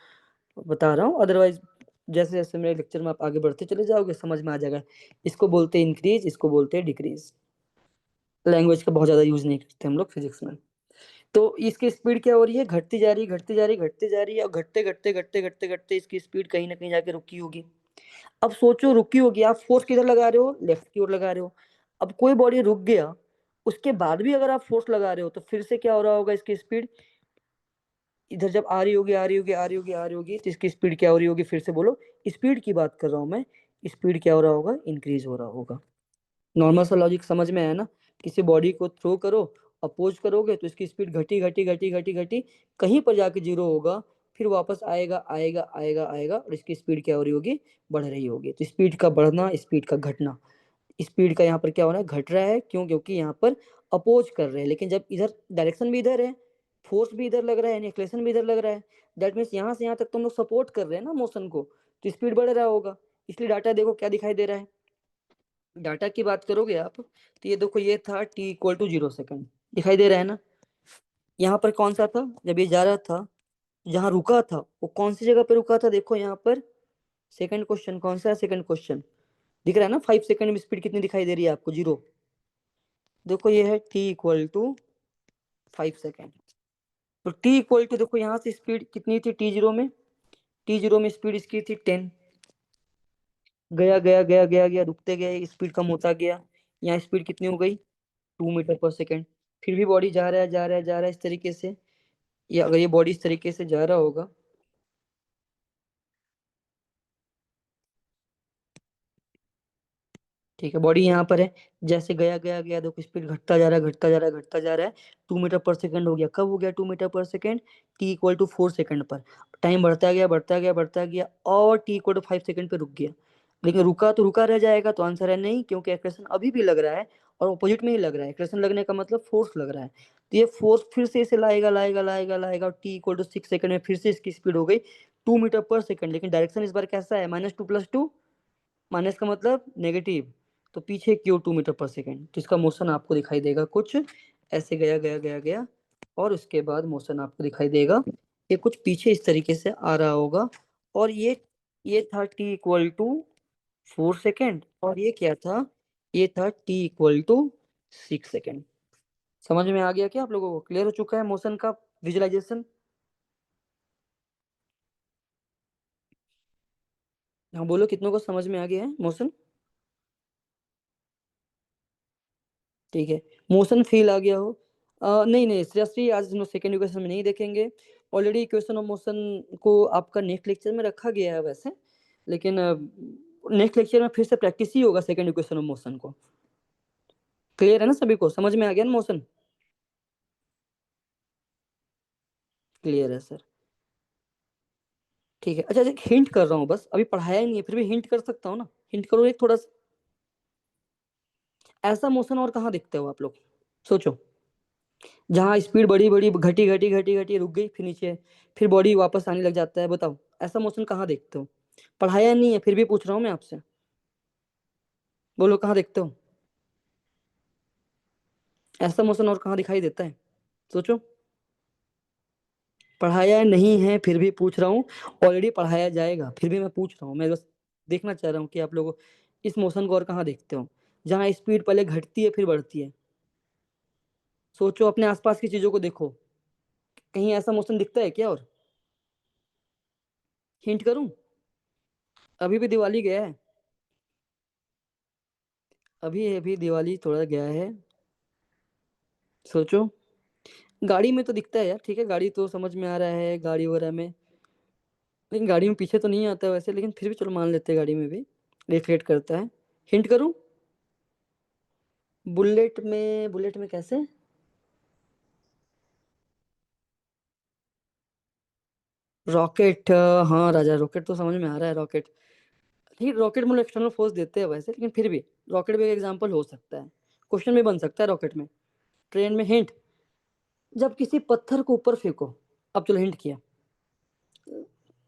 बता रहा हूँ, अदरवाइज जैसे जैसे मेरे लेक्चर में आप आगे बढ़ते चले जाओगे समझ में आ जाएगा। इसको बोलते हैं इंक्रीज, इसको बोलते हैं डिक्रीज। लैंग्वेज का बहुत ज्यादा यूज नहीं करते हम लोग फिजिक्स में। तो इसकी स्पीड क्या हो रही है, घटती जा रही है, घटती जा रही है, घटती जा रही है, और घटते घटते घटते घटते घटते इसकी स्पीड कहीं ना कहीं जाके रुकी होगी। अब सोचो रुकी होगी, आप फोर्स किधर लगा रहे हो, लेफ्ट की ओर लगा रहे हो। अब कोई बॉडी रुक गया, उसके बाद भी अगर आप फोर्स लगा रहे हो तो फिर से क्या हो रहा होगा, इसकी स्पीड इधर जब आ रही होगी, आ रही होगी, आ रही होगी, आ रही होगी, तो इसकी स्पीड क्या हो रही होगी, फिर से बोलो। स्पीड की बात कर रहा हूं मैं। स्पीड क्या हो रहा होगा, इंक्रीज हो रहा होगा। नॉर्मल सा लॉजिक समझ में आया ना। किसी बॉडी को थ्रो करो, अपोज करोगे तो इसकी स्पीड घटी घटी घटी घटी घटी कहीं पर जाके जीरो होगा, फिर वापस आएगा आएगा आएगा आएगा, और इसकी स्पीड क्या हो रही होगी, बढ़ रही होगी। तो स्पीड का बढ़ना, स्पीड का घटना। स्पीड का यहाँ पर क्या हो रहा है, घट रहा है, क्यों, क्योंकि यहाँ पर अपोज कर रहे हैं, लेकिन जब इधर डायरेक्शन भी इधर है, फोर्स भी इधर लग रहा है, एक्लेशन भी इधर लग रहा है, दैट मीन्स यहाँ से यहाँ तक तुम लोग सपोर्ट कर रहे हैं ना मोशन को, तो स्पीड बढ़ रहा होगा। इसलिए डाटा देखो क्या दिखाई दे रहा है। डाटा की बात करोगे आप तो ये देखो, ये था t=0 सेकंड, दिखाई दे रहा है ना। यहाँ पर कौन सा था, जब ये जा रहा था, जहाँ रुका था वो कौन सी जगह पे रुका था, देखो यहाँ पर। सेकंड क्वेश्चन कौन सा है, सेकंड क्वेश्चन दिख रहा है ना, 5 सेकंड में स्पीड कितनी दिखाई दे रही है आपको, 0। देखो ये है t=5 सेकंड। तो t देखो यहाँ से स्पीड कितनी थी t0 में, t0 में स्पीड इसकी थी 10। गया गया गया गया गया, रुकते गए, स्पीड कम होता गया, यहाँ स्पीड कितनी हो गई, 2 मीटर पर सेकेंड। फिर भी बॉडी जा रहा है, जा रहा है, जा रहा है इस तरीके से। या अगर ये बॉडी इस तरीके से जा रहा होगा, ठीक है, बॉडी यहाँ पर है, जैसे गया गया गया, देखो स्पीड घटता जा रहा है, घटता जा रहा है, घटता जा रहा है। 2 मीटर पर सेकेंड हो गया, कब हो गया 2 मीटर पर सेकेंड, t=4 सेकेंड पर। टाइम बढ़ता गया, बढ़ता गया, बढ़ता गया, और t=5 सेकेंड पे रुक गया। लेकिन रुका तो रुका रह जाएगा, तो आंसर है नहीं, क्योंकि एक्सप्रेशन अभी भी लग रहा है, और ऑपोजिट में ही लग रहा है। एक्सप्रेशन लगने का मतलब फोर्स लग रहा है, तो ये फोर्स फिर से इसे लाएगा लाएगा लाएगा लाएगा, और t=6 सेकेंड में फिर से इसकी स्पीड हो गई 2 मीटर पर सेकेंड। लेकिन डायरेक्शन इस बार कैसा है, -2+2, माइनस का मतलब नेगेटिव, तो पीछे की ओर 2 मीटर पर सेकेंड। तो इसका मोशन आपको दिखाई देगा कुछ ऐसे, गया गया गया गया, और उसके बाद मोशन आपको दिखाई देगा ये कुछ पीछे इस तरीके से आ रहा होगा। और ये था t=4 सेकेंड, और ये क्या था, ये था t=6 सेकेंड। समझ में आ गया क्या आप लोगों को, क्लियर हो चुका है मोशन का विजुअलाइजेशन। हाँ बोलो, कितनों को समझ में आ गया है मोशन। ठीक है, मोशन फील आ गया हो। नहीं नहीं श्रेयश्री, आज हम सेकेंड इक्वेशन में नहीं देखेंगे। ऑलरेडी इक्वेशन ऑफ मोशन को आपका नेक्स्ट लेक्चर में रखा गया है वैसे, लेकिन नेक्स्ट लेक्चर में फिर से प्रैक्टिस ही होगा सेकेंड इक्वेशन ऑफ मोशन को। क्लियर है ना, सभी को समझ में आ गया ना मोशन। क्लियर है सर। ठीक है, अच्छा एक हिंट कर रहा हूँ, बस अभी पढ़ाया ही नहीं है, फिर भी हिंट कर सकता हूँ ना। हिंट करो एक थोड़ा सा। ऐसा मोशन और कहाँ देखते हो आप लोग, सोचो। जहाँ स्पीड बड़ी बड़ी घटी घटी घटी घटी रुक गई, फिर नीचे, फिर बॉडी वापस आने लग जाता है, बताओ ऐसा मोशन कहाँ देखते हो। पढ़ाया नहीं है फिर भी पूछ रहा हूँ मैं आपसे, बोलो कहाँ देखते हो। ऐसा मोशन और कहाँ दिखाई देता है, सोचो। पढ़ाया नहीं है फिर भी पूछ रहा हूँ, ऑलरेडी पढ़ाया जाएगा फिर भी मैं पूछ रहा हूँ, मैं बस देखना चाह रहा हूँ कि आप लोग इस मोशन को और कहाँ देखते हो, जहाँ स्पीड पहले घटती है फिर बढ़ती है। सोचो, अपने आसपास की चीजों को देखो, कहीं ऐसा मोशन दिखता है क्या, और हिंट करूं। अभी भी दिवाली गया है, अभी अभी दिवाली थोड़ा गया है, सोचो। गाड़ी में तो दिखता है यार, ठीक है, गाड़ी तो समझ में आ रहा है, गाड़ी वगैरह में, लेकिन गाड़ी में पीछे तो नहीं आता वैसे, लेकिन फिर भी चलो मान लेते हैं गाड़ी में भी रिफ्लेक्ट करता है। हिंट करूं। बुलेट में, बुलेट में कैसे, रॉकेट, हाँ राजा, रॉकेट तो समझ में आ रहा है, रॉकेट। ठीक, रॉकेट में एक्सटर्नल फोर्स देते हैं वैसे, लेकिन फिर भी रॉकेट भी एक एग्जांपल हो सकता है, क्वेश्चन भी बन सकता है रॉकेट में। ट्रेन में हिंट, जब किसी पत्थर को ऊपर फेंको, अब चलो हिंट किया,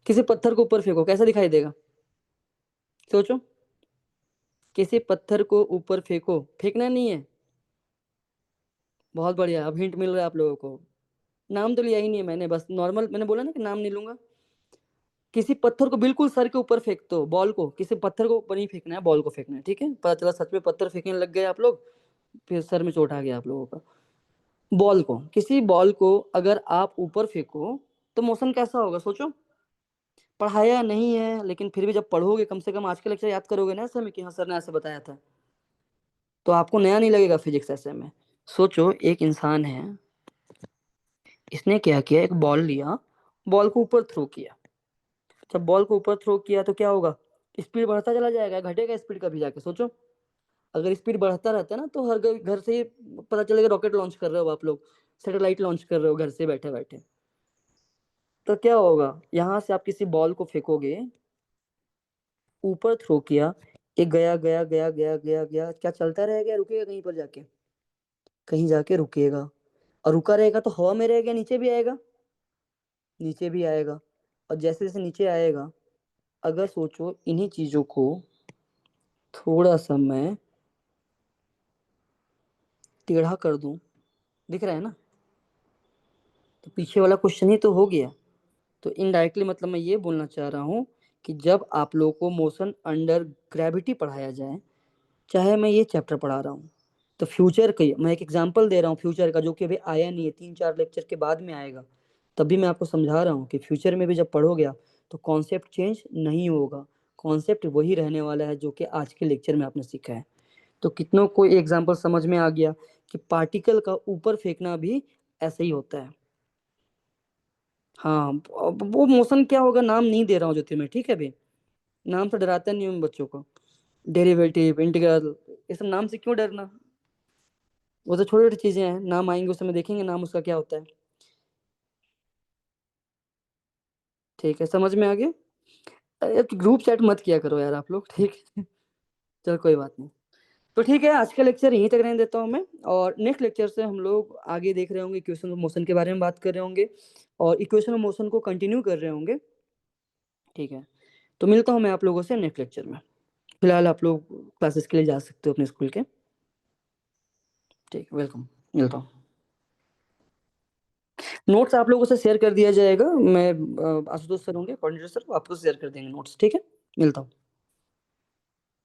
किसी पत्थर को ऊपर फेंको कैसा दिखाई देगा, सोचो। किसी पत्थर को ऊपर फेंको, फेंकना नहीं है, बहुत बढ़िया, अब हिंट मिल रहा है आप लोगों को। नाम तो लिया ही नहीं है मैंने, बस नॉर्मल मैंने बोला ना कि नाम नहीं लूंगा। किसी पत्थर को बिल्कुल सर के ऊपर फेंक दो, बॉल को किसी पत्थर को ऊपर नहीं फेंकना है, बॉल को फेंकना है, ठीक है। पता चला सच में पत्थर फेंकने लग गए आप लोग, फिर सर में चोट आ गया आप लोगों का। बॉल को, किसी बॉल को अगर आप ऊपर फेंको तो मोशन कैसा होगा सोचो। पढ़ाया नहीं है लेकिन फिर भी जब पढ़ोगे कम से कम आज का लेक्चर याद करोगे ना ऐसे में कि हाँ सर ने ऐसे बताया था, तो आपको नया नहीं लगेगा फिजिक्स ऐसे में। सोचो एक इंसान है, इसने क्या किया, एक बॉल लिया, बॉल को ऊपर थ्रो किया। जब बॉल को ऊपर थ्रो किया तो क्या होगा, स्पीड बढ़ता चला जाएगा, घटेगा स्पीड कभी जाके सोचो। अगर स्पीड बढ़ता रहता है ना तो हर घर से ही पता चलेगा रॉकेट लॉन्च कर रहे हो आप लोग, सैटेलाइट लॉन्च कर रहे हो घर से बैठे बैठे। तो क्या होगा, यहाँ से आप किसी बॉल को फेंकोगे, ऊपर थ्रो किया, ये गया गया गया गया गया गया, क्या चलता रहेगा या रुकेगा कहीं पर जाके, कहीं जाके रुकेगा। और रुका रहेगा तो हवा में रहेगा, नीचे भी आएगा, नीचे भी आएगा। और जैसे जैसे नीचे आएगा, अगर सोचो इन्हीं चीजों को थोड़ा सा मैं टेढ़ा कर दूं, दिख रहा है ना, तो पीछे वाला क्वेश्चन ही तो हो गया। तो इनडायरेक्टली मतलब मैं ये बोलना चाह रहा हूँ कि जब आप लोगों को मोशन अंडर ग्रेविटी पढ़ाया जाए, चाहे मैं ये चैप्टर पढ़ा रहा हूँ, तो फ्यूचर का मैं एक एग्जांपल दे रहा हूँ फ्यूचर का, जो कि अभी आया नहीं है, 3-4 लेक्चर के बाद में आएगा। तभी मैं आपको समझा रहा हूँ कि फ्यूचर में भी जब पढ़ोगे आप तो कॉन्सेप्ट चेंज नहीं होगा, कॉन्सेप्ट वही रहने वाला है जो कि आज के लेक्चर में आपने सीखा है। तो कितनों को एग्जाम्पल समझ में आ गया कि पार्टिकल का ऊपर फेंकना भी ऐसे ही होता है। हाँ, अब वो मोशन क्या होगा नाम नहीं दे रहा हूँ ज्योति में, ठीक है भाई, नाम से डराता नहीं हूँ मैं बच्चों को। डेरिवेटिव, इंटीग्रल, ये सब नाम से क्यों डरना, वो तो छोटी छोटी चीजें हैं, नाम आएंगे उस समय देखेंगे नाम उसका क्या होता है। ठीक है, समझ में आ गया। अरे ग्रुप चैट मत किया करो यार आप लोग, ठीक है। चलो कोई बात नहीं। तो ठीक है, आज का लेक्चर यहीं तक रहने देता हूँ मैं, और नेक्स्ट लेक्चर से हम लोग आगे देख रहे होंगे, इक्वेशन ऑफ मोशन के बारे में बात कर रहे होंगे, और इक्वेशन ऑफ मोशन को कंटिन्यू कर रहे होंगे। ठीक है, तो मिलता हूँ मैं आप लोगों से नेक्स्ट लेक्चर में। फिलहाल आप लोग क्लासेस के लिए जा सकते हो अपने स्कूल के। ठीक है, वेलकम, मिलता हूँ। नोट्स आप लोगों से शेयर कर दिया जाएगा, मैं आशुतोष सर होंगे कोऑर्डिनेटर सर, वो आपको शेयर कर देंगे नोट्स, ठीक है। मिलता हूँ।